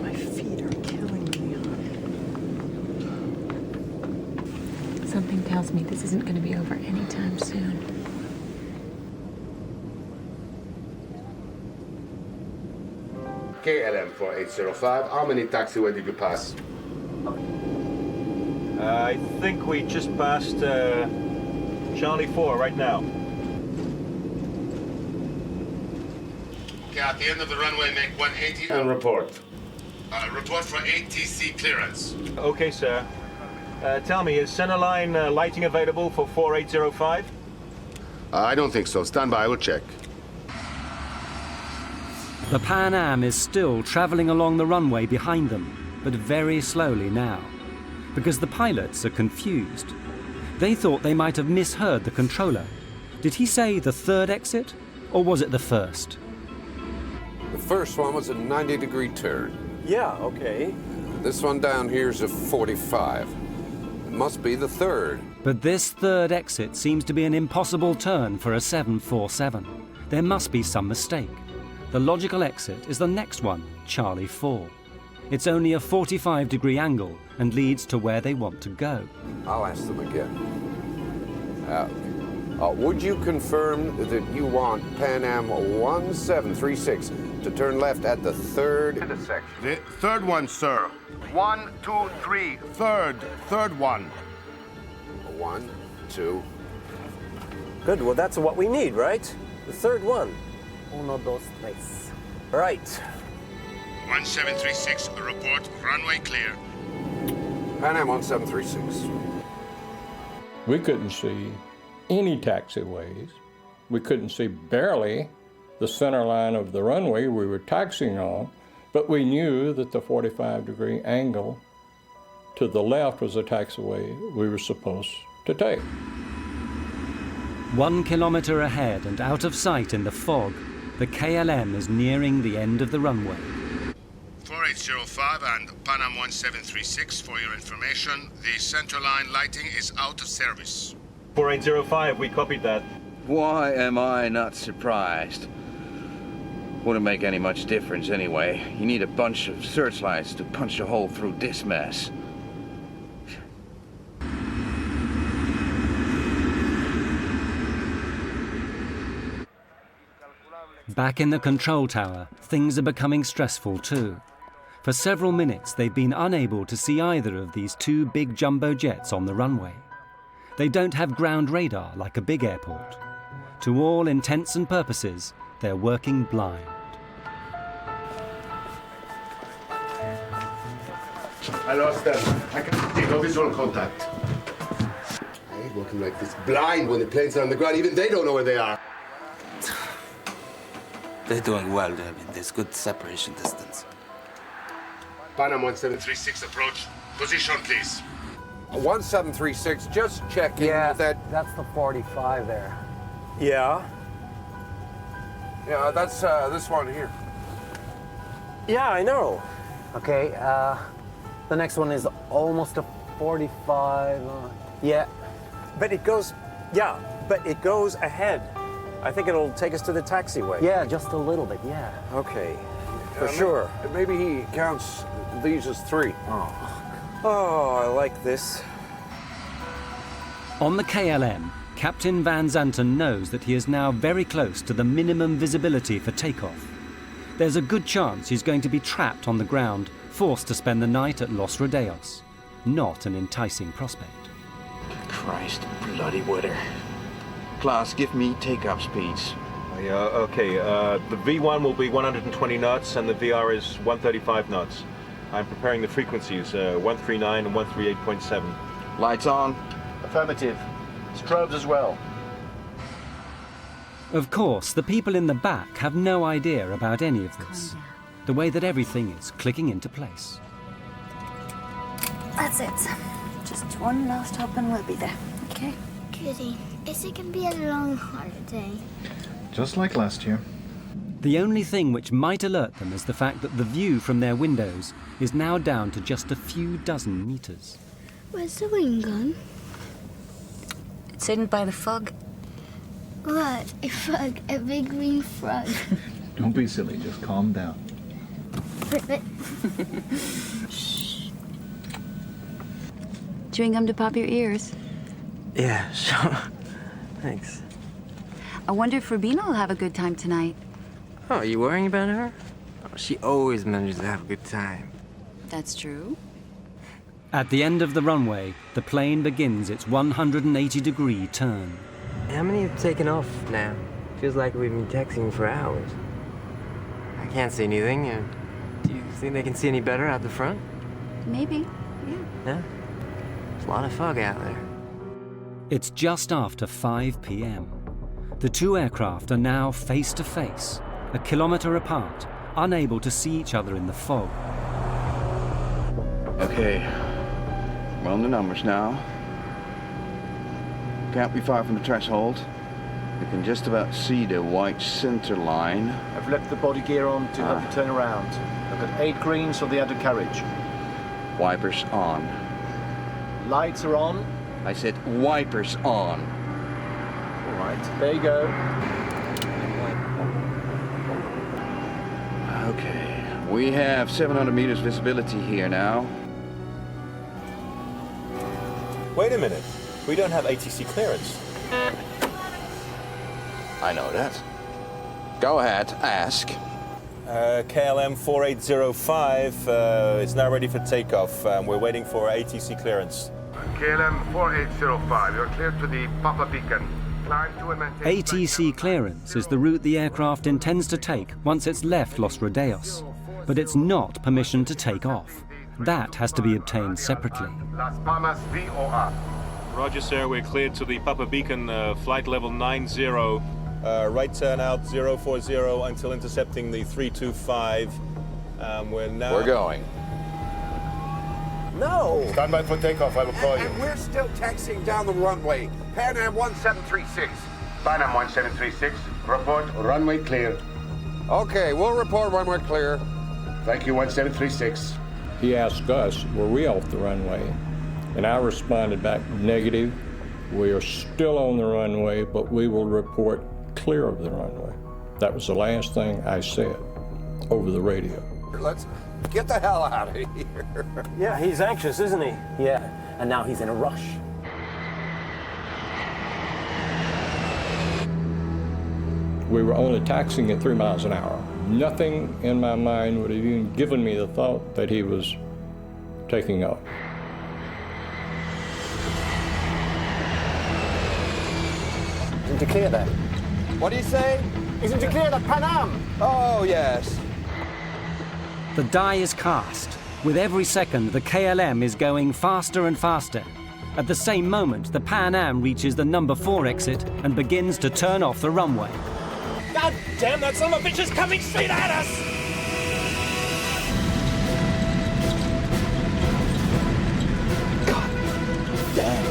My feet are killing me. Something tells me this isn't going to be over anytime soon. KLM 4805, how many taxiway did you pass? I think we just passed Charlie 4 right now. Okay, at the end of the runway, make 180 and report. Report for ATC clearance. Okay, sir. Tell me, is centerline lighting available for 4805? I don't think so. Stand by, I will check. The Pan Am is still traveling along the runway behind them, but very slowly now, because the pilots are confused. They thought they might have misheard the controller. Did he say the third exit, or was it the first? The first one was a 90-degree turn. Yeah, okay. This one down here is a 45. It must be the third. But this third exit seems to be an impossible turn for a 747. There must be some mistake. The logical exit is the next one, Charlie 4. It's only a 45-degree angle and leads to where they want to go. I'll ask them again. Would you confirm that you want Pan Am 1736 to turn left at the third intersection? The third one, sir. 1, 2, 3. Third one. 1, 2. Good, well that's what we need, right? The third one. Uno, dos, tres. Right. 1736, report runway clear. Pan Am 1736. We couldn't see any taxiways. We couldn't see barely the center line of the runway we were taxiing on, but we knew that the 45-degree angle to the left was the taxiway we were supposed to take. 1 kilometer ahead and out of sight in the fog, the KLM is nearing the end of the runway. 4805 and Pan Am 1736, for your information, the center line lighting is out of service. 4805, we copied that. Why am I not surprised? Wouldn't make any much difference anyway. You need a bunch of searchlights to punch a hole through this mess. Back in the control tower, things are becoming stressful too. For several minutes, they've been unable to see either of these two big jumbo jets on the runway. They don't have ground radar like a big airport. To all intents and purposes, they're working blind. I lost them. I can't see no visual contact. I hate walking like this, blind when the planes are on the ground. Even they don't know where they are. They're doing well, Devin. There's good separation distance. Pan Am 1736 approach. Position, please. 1736, just checking that... That's the 45 there. Yeah? Yeah, that's this one here. Yeah, I know. Okay, the next one is almost a 45. Yeah. But it goes ahead. I think it'll take us to the taxiway. Yeah, just a little bit, yeah. Okay, for sure. Maybe he counts these as 3. Oh, I like this. On the KLM, Captain Van Zanten knows that he is now very close to the minimum visibility for takeoff. There's a good chance he's going to be trapped on the ground, forced to spend the night at Los Rodeos. Not an enticing prospect. Christ bloody weather. Class, give me takeoff speeds. Yeah, okay. The V1 will be 120 knots and the VR is 135 knots. I'm preparing the frequencies, 139 and 138.7. Lights on? Affirmative. Strobes as well. Of course, the people in the back have no idea about any of this. The way that everything is clicking into place. That's it. Just one last hop and we'll be there. Okay? Goody. Is it gonna be a long holiday? Just like last year. The only thing which might alert them is the fact that the view from their windows is now down to just a few dozen meters. Where's the wing gone? It's hidden by the fog. What? A frog? A big green frog? Don't be silly, just calm down. Chewing gum to pop your ears. Yeah, sure. Thanks. I wonder if Rubina will have a good time tonight. Oh, are you worrying about her? Oh, she always manages to have a good time. That's true. At the end of the runway, the plane begins its 180-degree turn. How many have taken off now? Feels like we've been taxiing for hours. I can't see anything. Do you think they can see any better out the front? Maybe, yeah. Yeah? There's a lot of fog out there. It's just after 5 p.m. The two aircraft are now face to face, a kilometer apart, unable to see each other in the fog. Okay, we're on the numbers now. Can't be far from the threshold. You can just about see the white center line. I've left the body gear on to help you turn around. I've got 8 greens for the undercarriage. Wipers on. Lights are on. I said wipers on. All right, there you go. Okay, we have 700 meters visibility here now. Wait a minute. We don't have ATC clearance. I know that. Go ahead, ask. KLM 4805 is now ready for takeoff. We're waiting for ATC clearance. KLM 4805, you're cleared to the Papa Beacon. Climb to and maintain... ATC clearance is the route the aircraft intends to take once it's left Los Rodeos, but it's not permission to take off. That has to be obtained separately. Las Palmas VOR. Roger, sir. We're cleared to the Papa Beacon, flight level 90. Right turn out 040 until intercepting the 325. We're going. No! Stand by for takeoff, I will call you. And we're still taxiing down the runway. Pan Am 1736. Pan Am 1736, report runway clear. Okay, we'll report when we're clear. Thank you, 1736. He asked us, were we off the runway? And I responded back, negative. We are still on the runway, but we will report clear of the runway. That was the last thing I said over the radio. Let's get the hell out of here. Yeah, he's anxious, isn't he? Yeah, and now he's in a rush. We were only taxiing at 3 miles an hour. Nothing in my mind would have even given me the thought that he was taking off. Isn't it clear there? What do you say? Isn't it clear that Pan Am? Oh, yes. The die is cast. With every second, the KLM is going faster and faster. At the same moment, the Pan Am reaches the number 4 exit and begins to turn off the runway. God damn, that son of a bitch is coming straight at us! God damn.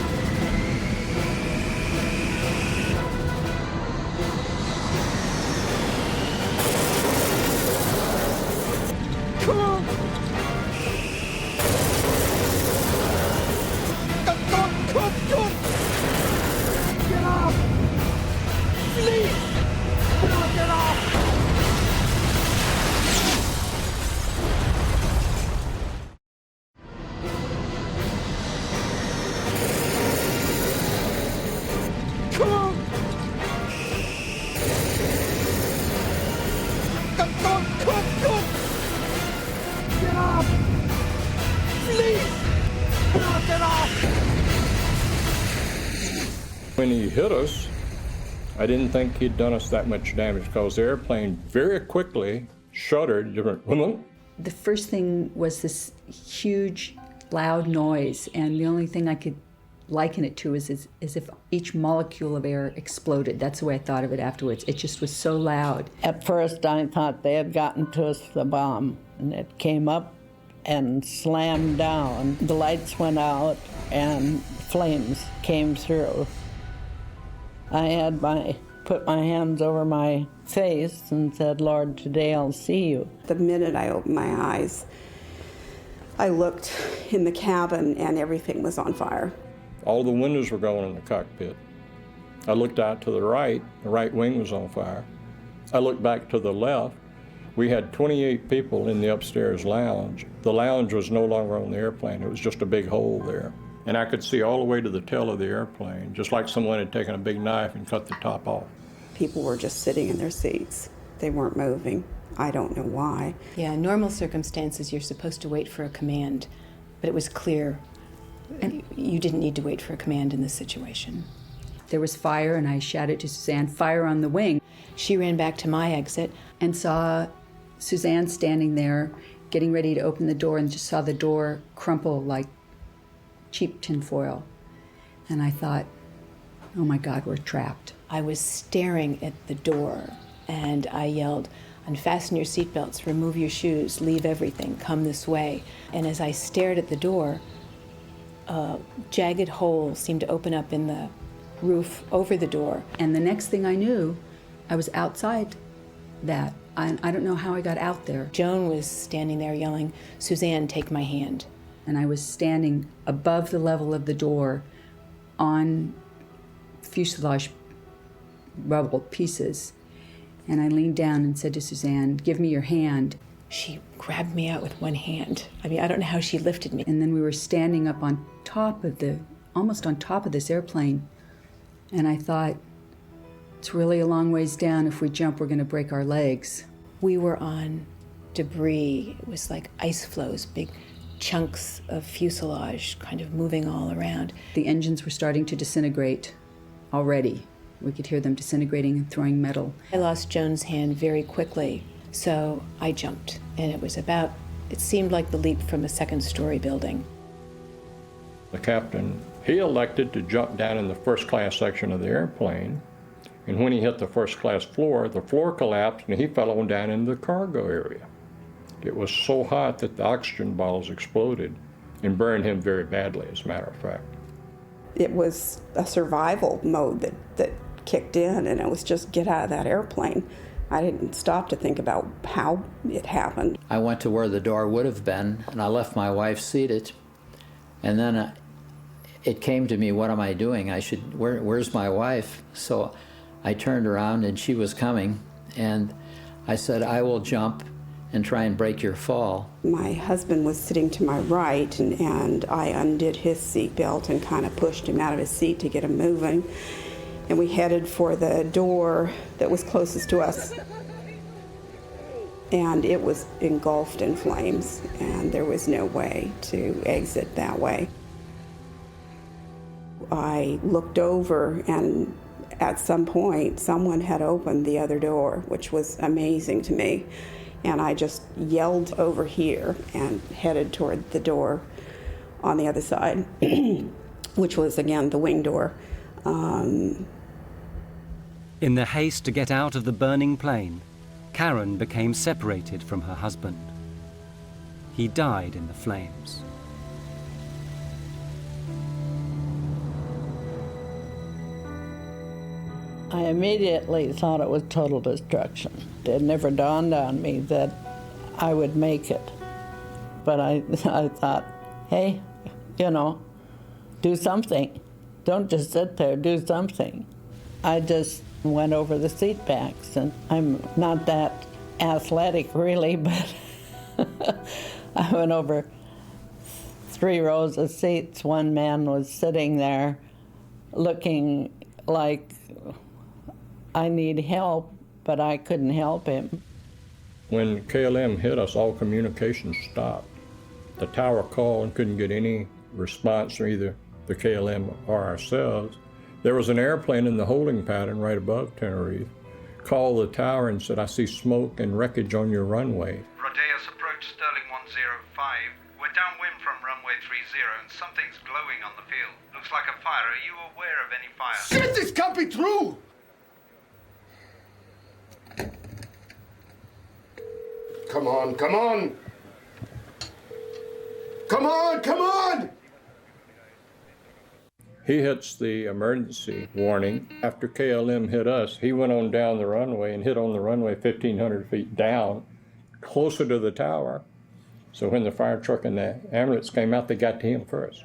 Come on! Go! Get off! Please! Get off! Come on! Go! Get off! Please! Get off! When he hit us, I didn't think he'd done us that much damage because the airplane very quickly shuddered. The first thing was this huge, loud noise, and the only thing I could liken it to is if each molecule of air exploded. That's the way I thought of it afterwards. It just was so loud. At first, I thought they had gotten to us the bomb, and it came up and slammed down. The lights went out, and flames came through. I had put my hands over my face and said, Lord, today I'll see you. The minute I opened my eyes, I looked in the cabin and everything was on fire. All the windows were going in the cockpit. I looked out to the right wing was on fire. I looked back to the left. We had 28 people in the upstairs lounge. The lounge was no longer on the airplane. It was just a big hole there. And I could see all the way to the tail of the airplane, just like someone had taken a big knife and cut the top off. People were just sitting in their seats. They weren't moving. I don't know why. Yeah, in normal circumstances, you're supposed to wait for a command, but it was clear you didn't need to wait for a command in this situation. There was fire, and I shouted to Suzanne, fire on the wing. She ran back to my exit and saw Suzanne standing there, getting ready to open the door, and just saw the door crumple like cheap tinfoil. And I thought, oh my God, we're trapped. I was staring at the door, and I yelled, Unfasten your seatbelts, remove your shoes, leave everything, come this way. And as I stared at the door, a jagged hole seemed to open up in the roof over the door. And the next thing I knew, I was outside that. I don't know how I got out there. Joan was standing there yelling, "Suzanne, take my hand." And I was standing above the level of the door on fuselage rubble pieces. And I leaned down and said to Suzanne, "Give me your hand." She grabbed me out with one hand. I mean, I don't know how she lifted me. And then we were standing up on top of almost on top of this airplane. And I thought, it's really a long ways down. If we jump, we're going to break our legs. We were on debris. It was like ice flows, big chunks of fuselage kind of moving all around. The engines were starting to disintegrate already. We could hear them disintegrating and throwing metal. I lost Joan's hand very quickly, so I jumped. And it seemed like the leap from a second-story building. The captain, he elected to jump down in the first-class section of the airplane, and when he hit the first-class floor, the floor collapsed and he fell on down into the cargo area. It was so hot that the oxygen bottles exploded and burned him very badly, as a matter of fact. It was a survival mode that kicked in, and it was just get out of that airplane. I didn't stop to think about how it happened. I went to where the door would have been, and I left my wife seated. And then it came to me, what am I doing? Where's my wife? So I turned around, and she was coming, and I said, I will jump and try and break your fall. My husband was sitting to my right, and I undid his seatbelt and kind of pushed him out of his seat to get him moving. And we headed for the door that was closest to us. And it was engulfed in flames, and there was no way to exit that way. I looked over, and at some point, someone had opened the other door, which was amazing to me. And I just yelled over here and headed toward the door on the other side, which was, again, the wing door. In the haste to get out of the burning plane, Karen became separated from her husband. He died in the flames. I immediately thought it was total destruction. It never dawned on me that I would make it. But I thought, hey, do something. Don't just sit there, do something. I just went over the seat backs, and I'm not that athletic really, but I went over 3 rows of seats. One man was sitting there looking like I need help, but I couldn't help him. When KLM hit us, all communication stopped. The tower called and couldn't get any response from either the KLM or ourselves. There was an airplane in the holding pattern right above Tenerife. Called the tower and said, I see smoke and wreckage on your runway. Rodeos approach Sterling 105. We're downwind from runway 30 and something's glowing on the field. Looks like a fire. Are you aware of any fire? Shit, this can't be true! Come on, come on! Come on, come on! He hits the emergency warning. After KLM hit us, he went on down the runway and hit on the runway 1,500 feet down, closer to the tower. So when the fire truck and the ambulance came out, they got to him first.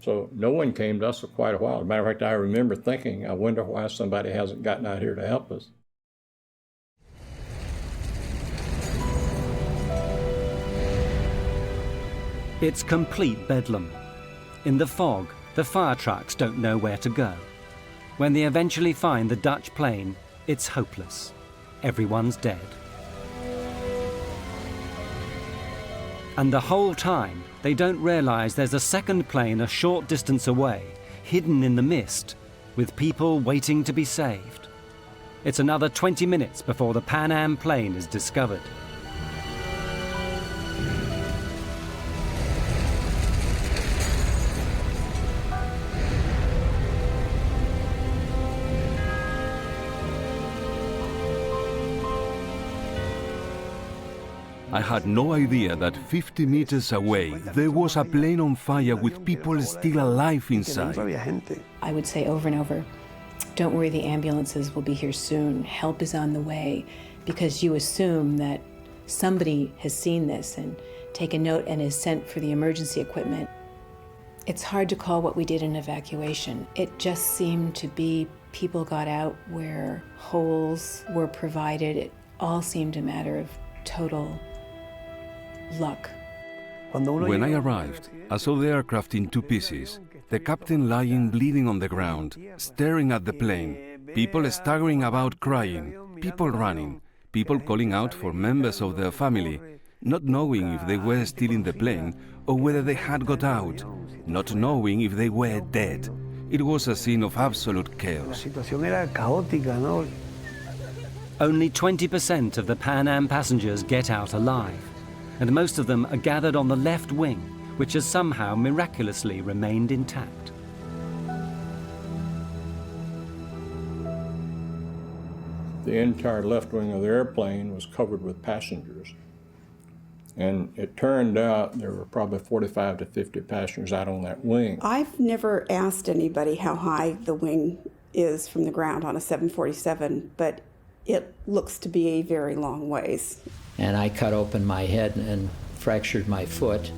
So no one came to us for quite a while. As a matter of fact, I remember thinking, I wonder why somebody hasn't gotten out here to help us. It's complete bedlam. In the fog, the fire trucks don't know where to go. When they eventually find the Dutch plane, it's hopeless. Everyone's dead. And the whole time, they don't realize there's a second plane a short distance away, hidden in the mist, with people waiting to be saved. It's another 20 minutes before the Pan Am plane is discovered. I had no idea that 50 meters away there was a plane on fire with people still alive inside. I would say over and over, don't worry, the ambulances will be here soon. Help is on the way, because you assume that somebody has seen this and taken note and is sent for the emergency equipment. It's hard to call what we did an evacuation. It just seemed to be people got out where holes were provided. It all seemed a matter of total luck. When I arrived, I saw the aircraft in two pieces, the captain lying bleeding on the ground, staring at the plane, people staggering about crying, people running, people calling out for members of their family, not knowing if they were still in the plane or whether they had got out, not knowing if they were dead. It was a scene of absolute chaos. Only 20% of the Pan Am passengers get out alive, and most of them are gathered on the left wing, which has somehow miraculously remained intact. The entire left wing of the airplane was covered with passengers. And it turned out there were probably 45 to 50 passengers out on that wing. I've never asked anybody how high the wing is from the ground on a 747, but it looks to be a very long ways. And I cut open my head and fractured my foot.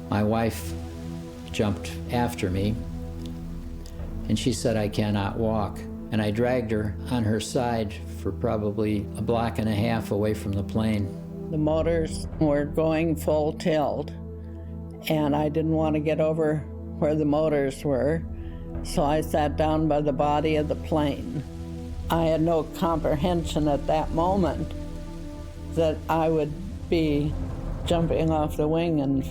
My wife jumped after me, and she said, I cannot walk. And I dragged her on her side for probably a block and a half away from the plane. The motors were going full tilt, and I didn't want to get over where the motors were, so I sat down by the body of the plane. I had no comprehension at that moment that I would be jumping off the wing and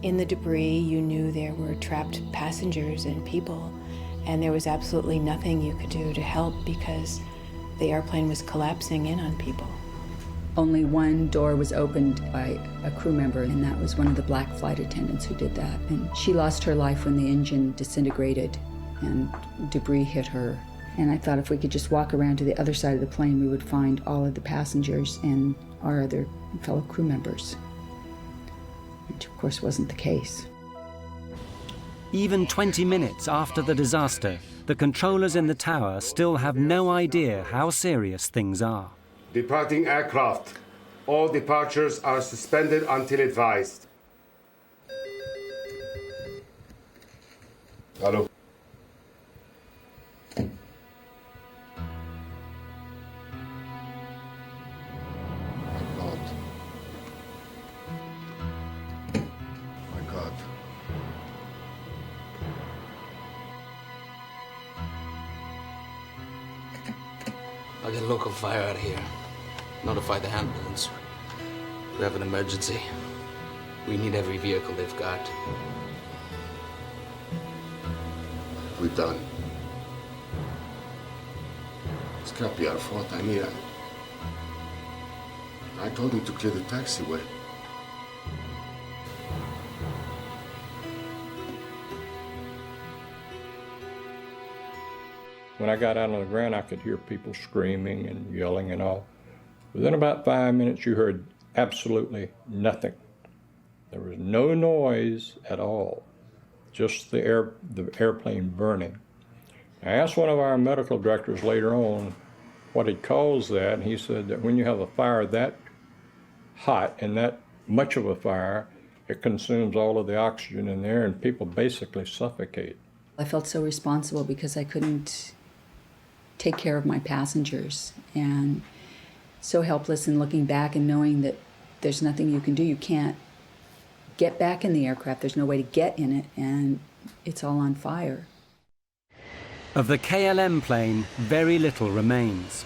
In the debris, you knew there were trapped passengers and people, and there was absolutely nothing you could do to help because the airplane was collapsing in on people. Only one door was opened by a crew member, and that was one of the black flight attendants who did that. And she lost her life when the engine disintegrated and debris hit her. And I thought if we could just walk around to the other side of the plane, we would find all of the passengers and our other fellow crew members, which of course wasn't the case. Even 20 minutes after the disaster, the controllers in the tower still have no idea how serious things are. Departing aircraft. All departures are suspended until advised. Hello. My God. I'll get local fire out of here. Notify the ambulance. We have an emergency. We need every vehicle they've got. We're done. This can't be our fault. I mean, I told him to clear the taxiway. When I got out on the ground, I could hear people screaming and yelling and all. Within about 5 minutes, you heard absolutely nothing. There was no noise at all, just the airplane burning. I asked one of our medical directors later on what he calls that, and he said that when you have a fire that hot and that much of a fire, it consumes all of the oxygen in there, and people basically suffocate. I felt so responsible because I couldn't take care of my passengers, and so helpless in looking back and knowing that there's nothing you can do. You can't get back in the aircraft. There's no way to get in it, and it's all on fire. Of the KLM plane, very little remains.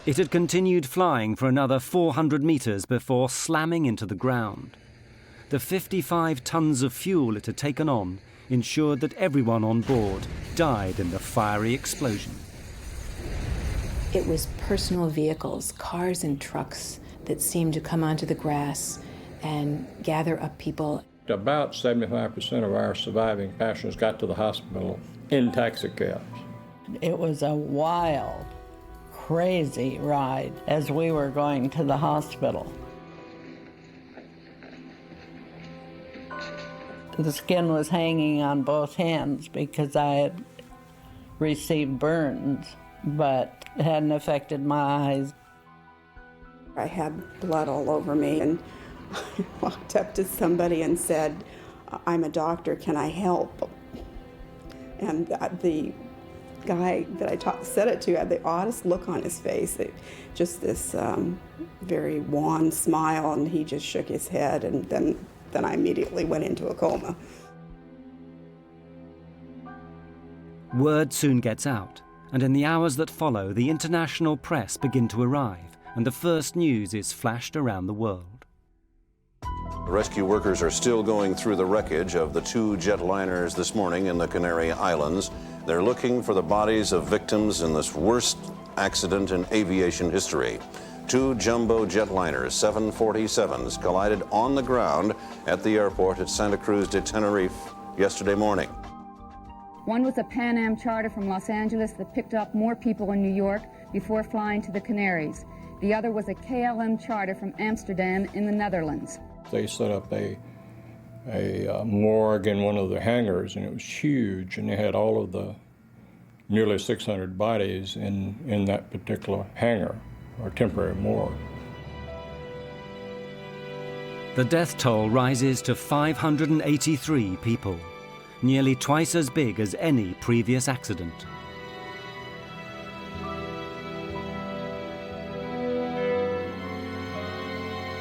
It had continued flying for another 400 meters before slamming into the ground. The 55 tons of fuel it had taken on ensured that everyone on board died in the fiery explosion. It was personal vehicles, cars and trucks that seemed to come onto the grass and gather up people. About 75% of our surviving passengers got to the hospital in taxicabs. It was a wild, crazy ride as we were going to the hospital. The skin was hanging on both hands because I had received burns, but it hadn't affected my eyes. I had blood all over me, and I walked up to somebody and said, "I'm a doctor, can I help?" And the guy that I said it to had the oddest look on his face, just this very wan smile, and he just shook his head, and then I immediately went into a coma. Word soon gets out, and in the hours that follow, the international press begin to arrive, and the first news is flashed around the world. Rescue workers are still going through the wreckage of the 2 jetliners this morning in the Canary Islands. They're looking for the bodies of victims in this worst accident in aviation history. 2 jumbo jetliners, 747s, collided on the ground at the airport at Santa Cruz de Tenerife yesterday morning. One was a Pan Am charter from Los Angeles that picked up more people in New York before flying to the Canaries. The other was a KLM charter from Amsterdam in the Netherlands. They set up a morgue in one of the hangars, and it was huge, and they had all of the nearly 600 bodies in that particular hangar, or temporary morgue. The death toll rises to 583 people, nearly twice as big as any previous accident.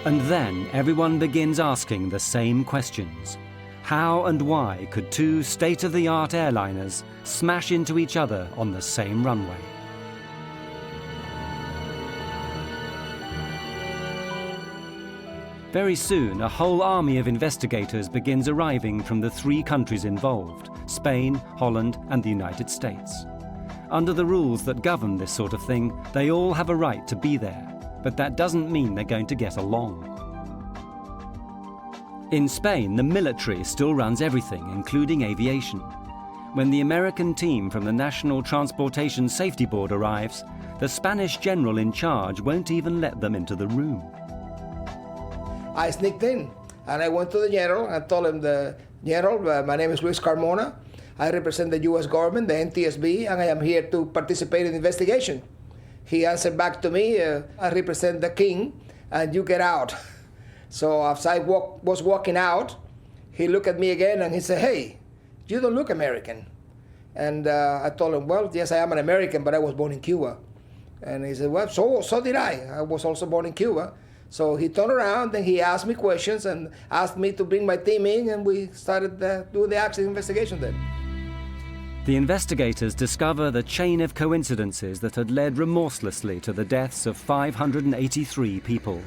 And then everyone begins asking the same questions. How and why could 2 state-of-the-art airliners smash into each other on the same runway? Very soon, a whole army of investigators begins arriving from the 3 countries involved, Spain, Holland, and the United States. Under the rules that govern this sort of thing, they all have a right to be there, but that doesn't mean they're going to get along. In Spain, the military still runs everything, including aviation. When the American team from the National Transportation Safety Board arrives, the Spanish general in charge won't even let them into the room. I sneaked in, and I went to the general and told him, "The general, my name is Luis Carmona. I represent the U.S. government, the NTSB, and I am here to participate in the investigation." He answered back to me, "I represent the king, and you get out." So as I was walking out, he looked at me again and he said, "Hey, you don't look American." And I told him, "Well, yes, I am an American, but I was born in Cuba." And he said, "Well, so did I. I was also born in Cuba." So he turned around and he asked me questions and asked me to bring my team in, and we started doing the accident investigation then. The investigators discover the chain of coincidences that had led remorselessly to the deaths of 583 people.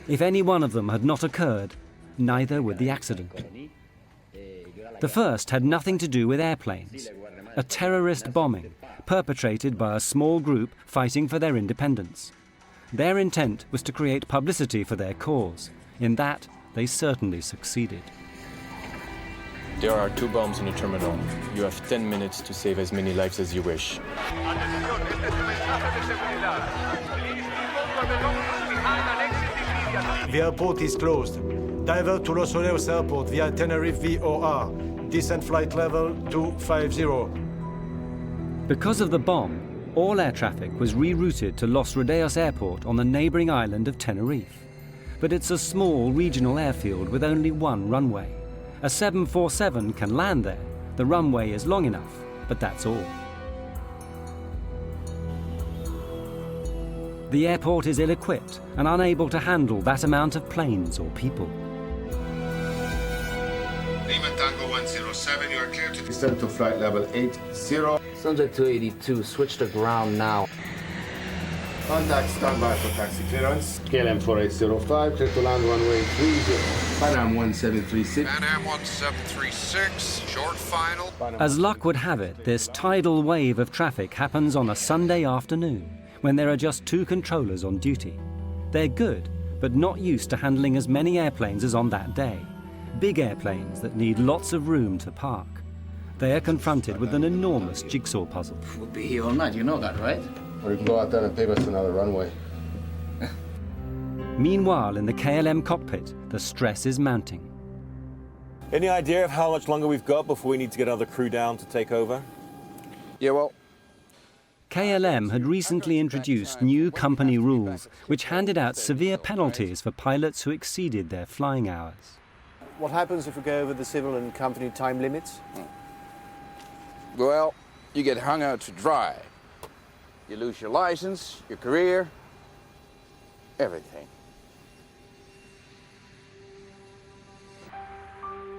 If any one of them had not occurred, neither would the accident. The first had nothing to do with airplanes. A terrorist bombing perpetrated by a small group fighting for their independence. Their intent was to create publicity for their cause. In that, they certainly succeeded. There are 2 bombs in the terminal. You have 10 minutes to save as many lives as you wish. The airport is closed. Divert to Los Oleos Airport via Tenerife VOR. Descent flight level 250. Because of the bomb, all air traffic was rerouted to Los Rodeos Airport on the neighbouring island of Tenerife. But it's a small regional airfield with only 1 runway. A 747 can land there. The runway is long enough, but that's all. The airport is ill-equipped and unable to handle that amount of planes or people. Lima Tango 107, you are clear to descend to flight level 80. Subject 282, switch to ground now. Contact standby for taxi clearance. KLM 4805, clear to land runway 30. Pan Am 1736. Pan Am 1736, short final. As luck would have it, this tidal wave of traffic happens on a Sunday afternoon, when there are just 2 controllers on duty. They're good, but not used to handling as many airplanes as on that day. Big airplanes that need lots of room to park. They are confronted with an enormous jigsaw puzzle. We'll be here all night, you know that, right? Or you can go out there and pave us another runway. Meanwhile, in the KLM cockpit, the stress is mounting. Any idea of how much longer we've got before we need to get another crew down to take over? Yeah, well, KLM had recently introduced new company rules which handed out severe penalties for pilots who exceeded their flying hours. What happens if we go over the civil and company time limits? well, you get hung out to dry. You lose your license, your career, everything.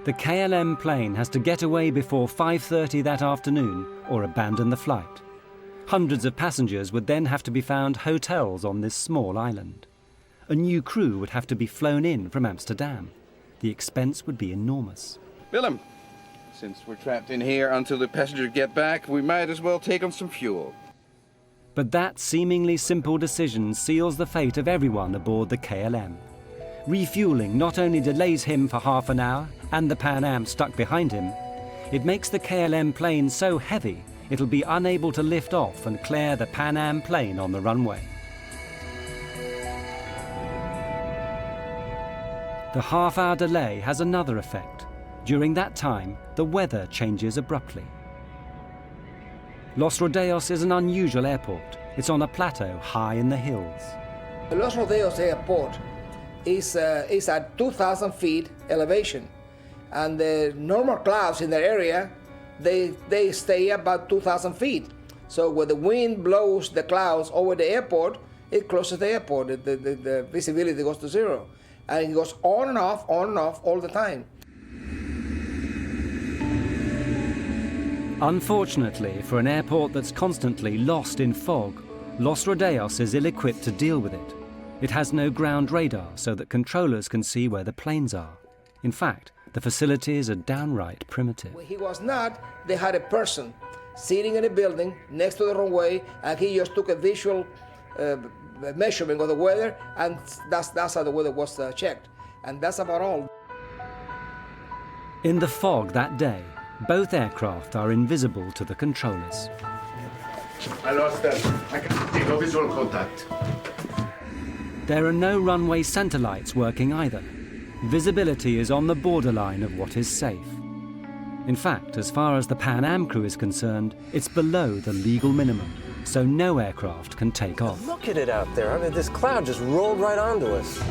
The KLM plane has to get away before 5:30 that afternoon or abandon the flight. Hundreds of passengers would then have to be found hotels on this small island. A new crew would have to be flown in from Amsterdam. The expense would be enormous. Willem, since we're trapped in here until the passengers get back, we might as well take on some fuel. But that seemingly simple decision seals the fate of everyone aboard the KLM. Refueling not only delays him for half an hour and the Pan Am stuck behind him, it makes the KLM plane so heavy it'll be unable to lift off and clear the Pan Am plane on the runway. The half-hour delay has another effect. During that time, the weather changes abruptly. Los Rodeos is an unusual airport. It's on a plateau high in the hills. Los Rodeos Airport is at 2,000 feet elevation, and the normal clouds in the area, they stay about 2,000 feet. So when the wind blows the clouds over the airport, it closes the airport. The visibility goes to zero, and it goes on and off all the time. Unfortunately, for an airport that's constantly lost in fog, Los Rodeos is ill-equipped to deal with it. It has no ground radar so that controllers can see where the planes are. In fact, the facilities are downright primitive. When he was not, they had a person sitting in a building next to the runway, and he just took a visual measurement of the weather, and that's how the weather was checked. And that's about all. In the fog that day, both aircraft are invisible to the controllers. I lost them. I can't see no visual contact. There are no runway center lights working either. Visibility is on the borderline of what is safe. In fact, as far as the Pan Am crew is concerned, it's below the legal minimum, so no aircraft can take off. Look at it out there. I mean, this cloud just rolled right onto us.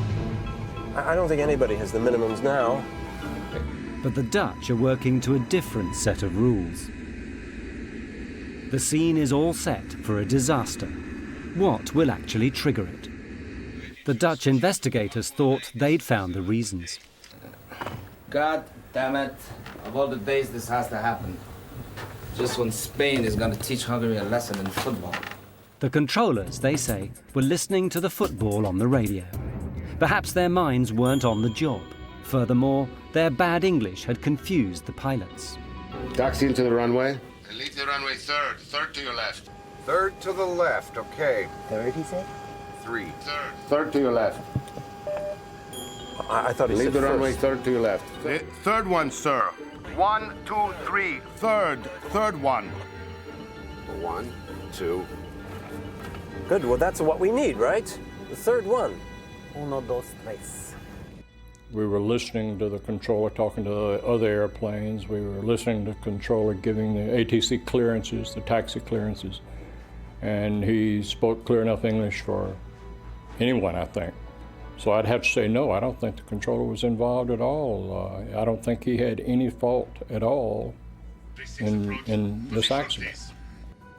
I don't think anybody has the minimums now. But the Dutch are working to a different set of rules. The scene is all set for a disaster. What will actually trigger it? The Dutch investigators thought they'd found the reasons. God damn it. Of all the days this has to happen. Just when Spain is going to teach Hungary a lesson in football. The controllers, they say, were listening to the football on the radio. Perhaps their minds weren't on the job. Furthermore, their bad English had confused the pilots. Taxi into the runway. And leave the runway third to your left. Third to the left, okay. Third, he said? 3. Third to your left. I thought he said Leave the first. runway third to your left. Third one, sir. 1, 2, 3. Third one. 1, 2. Good, well that's what we need, right? The third one. 1, 2, 3. We were listening to the controller talking to the other airplanes. We were listening to the controller giving the ATC clearances, the taxi clearances. And he spoke clear enough English for anyone, I think. So I'd have to say no, I don't think the controller was involved at all. I don't think he had any fault at all in this accident.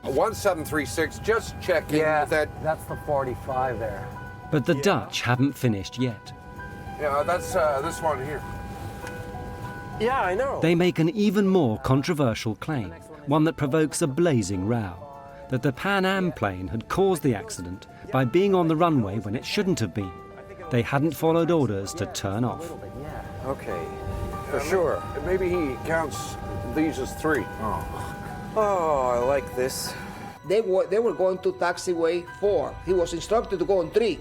1736, just checking that... That's the 45 there. But the Dutch haven't finished yet. Yeah, that's this one here. Yeah, I know. They make an even more controversial claim, one that provokes a blazing row, that the Pan Am plane had caused the accident by being on the runway when it shouldn't have been. They hadn't followed orders to turn off. Okay, for sure. Maybe he counts these as 3. Oh, I like this. They were going to taxiway 4. He was instructed to go on 3,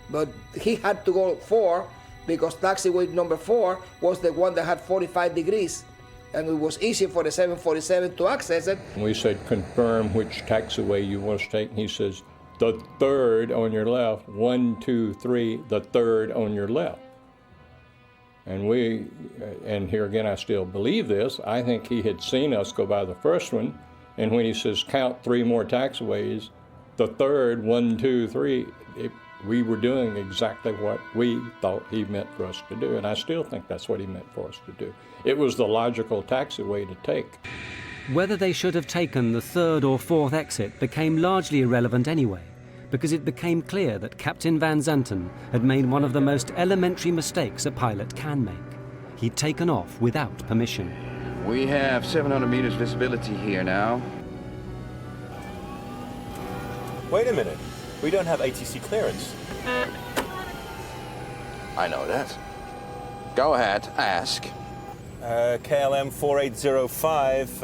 but he had to go 4 because taxiway number 4 was the one that had 45 degrees. and it was easy for the 747 to access it. We said, confirm which taxiway you want to take. And he says, the third on your left, 1, 2, 3, the third on your left. And here again, I still believe this. I think he had seen us go by the first one, and when he says, count 3 more taxiways, the third, 1, 2, 3, we were doing exactly what we thought he meant for us to do, and I still think that's what he meant for us to do. It was the logical taxiway to take. Whether they should have taken the 3rd or 4th exit became largely irrelevant anyway, because it became clear that Captain Van Zanten had made one of the most elementary mistakes a pilot can make. He'd taken off without permission. We have 700 meters visibility here now. Wait a minute. We don't have ATC clearance. I know that. Go ahead, ask. KLM 4805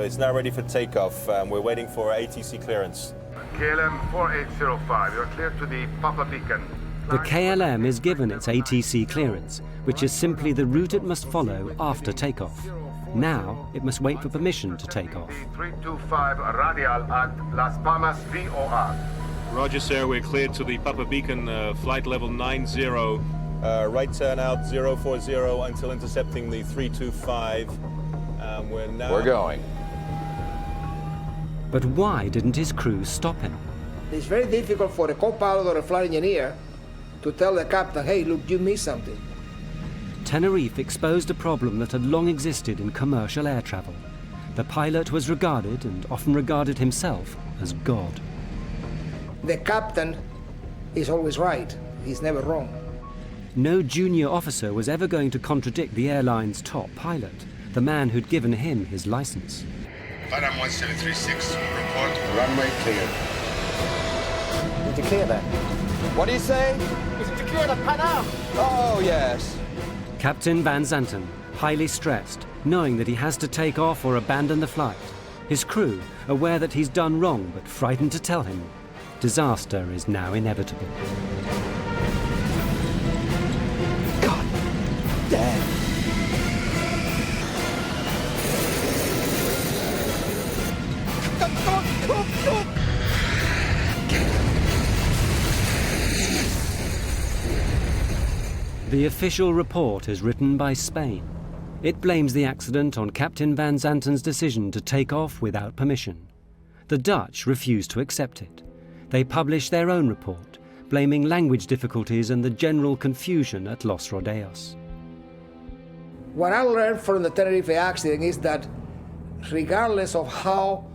is now ready for takeoff. We're waiting for ATC clearance. KLM 4805, you're clear to the Papa Beacon. The KLM is given its ATC clearance, which is simply the route it must follow after takeoff. Now, it must wait for permission to take off. 325 radial at Las Palmas VOR. Roger, sir. We're cleared to the Papa Beacon, flight level 90. Right turn out 040 until intercepting the 325. We're going. But why didn't his crew stop him? It's very difficult for a co-pilot or a flight engineer to tell the captain, hey, look, you missed something. Tenerife exposed a problem that had long existed in commercial air travel. The pilot was regarded, and often regarded himself, as God. The captain is always right. He's never wrong. No junior officer was ever going to contradict the airline's top pilot, the man who'd given him his license. Panam 1736, report runway clear. Did you clear that? What do you say? Is it to clear the Panam? Oh, yes. Captain Van Zanten, highly stressed, knowing that he has to take off or abandon the flight. His crew, aware that he's done wrong but frightened to tell him. Disaster is now inevitable. God damn. The official report is written by Spain. It blames the accident on Captain Van Zanten's decision to take off without permission. The Dutch refuse to accept it. They publish their own report, blaming language difficulties and the general confusion at Los Rodeos. What I learned from the Tenerife accident is that regardless of how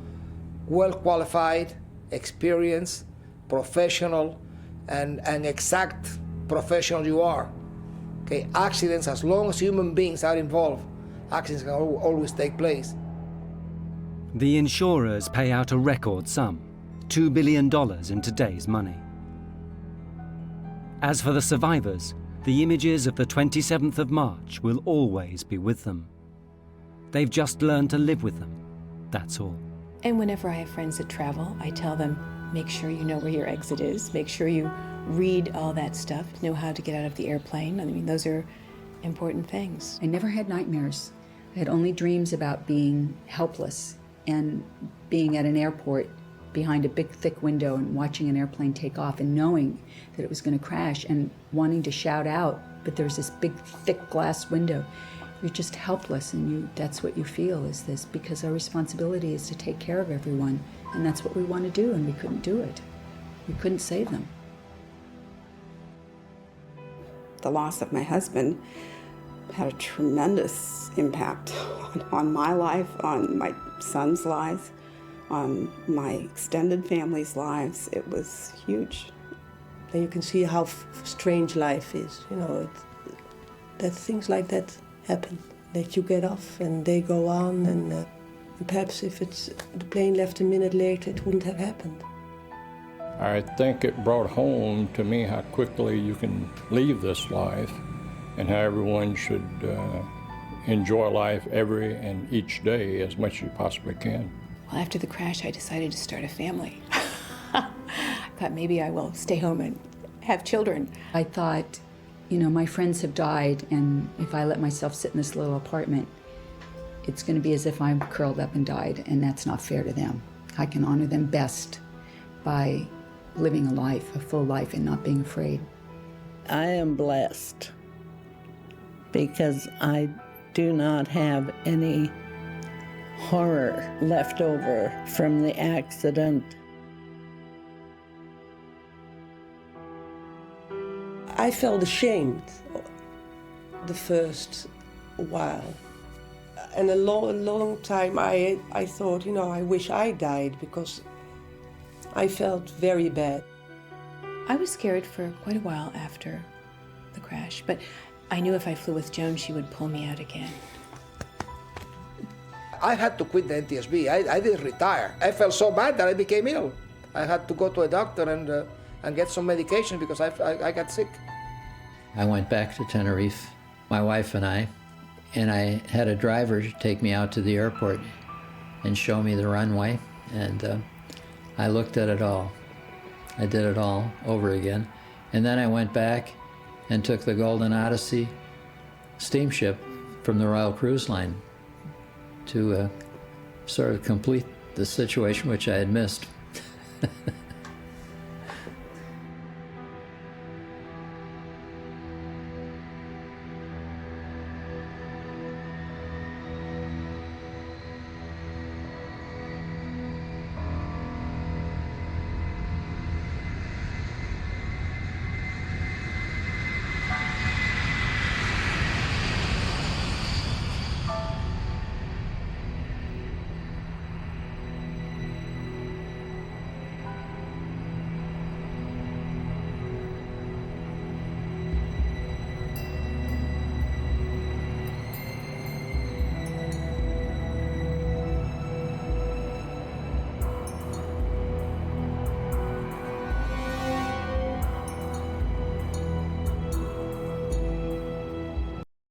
well qualified, experienced, professional, and exact professional you are, okay, accidents, as long as human beings are involved, accidents can always take place. The insurers pay out a record sum, $2 billion in today's money. As for the survivors, the images of the 27th of March will always be with them. They've just learned to live with them, that's all. And whenever I have friends that travel, I tell them, make sure you know where your exit is, make sure you read all that stuff, know how to get out of the airplane. I mean, those are important things. I never had nightmares. I had only dreams about being helpless and being at an airport behind a big, thick window and watching an airplane take off and knowing that it was going to crash and wanting to shout out, but there's this big, thick glass window. You're just helpless, and that's what you feel is this, because our responsibility is to take care of everyone, and that's what we want to do, and we couldn't do it. We couldn't save them. The loss of my husband had a tremendous impact on my life, on my son's lives, on my extended family's lives. It was huge. And you can see how strange life is, you know, that things like that happen, that you get off and they go on, and perhaps if the plane left a minute later, it wouldn't have happened. I think it brought home to me how quickly you can leave this life and how everyone should enjoy life every and each day as much as you possibly can. Well, after the crash, I decided to start a family. I thought maybe I will stay home and have children. I thought, you know, my friends have died, and if I let myself sit in this little apartment, it's going to be as if I'm curled up and died, and that's not fair to them. I can honor them best by living a life, a full life, and not being afraid. I am blessed because I do not have any horror left over from the accident. I felt ashamed the first while. And a long time I thought, you know, I wish I died because I felt very bad. I was scared for quite a while after the crash, but I knew if I flew with Joan, she would pull me out again. I had to quit the NTSB. I didn't retire. I felt so bad that I became ill. I had to go to a doctor and get some medication because I got sick. I went back to Tenerife, my wife and I had a driver take me out to the airport and show me the runway, and I looked at it all. I did it all over again. And then I went back and took the Golden Odyssey steamship from the Royal Cruise Line to sort of complete the situation which I had missed.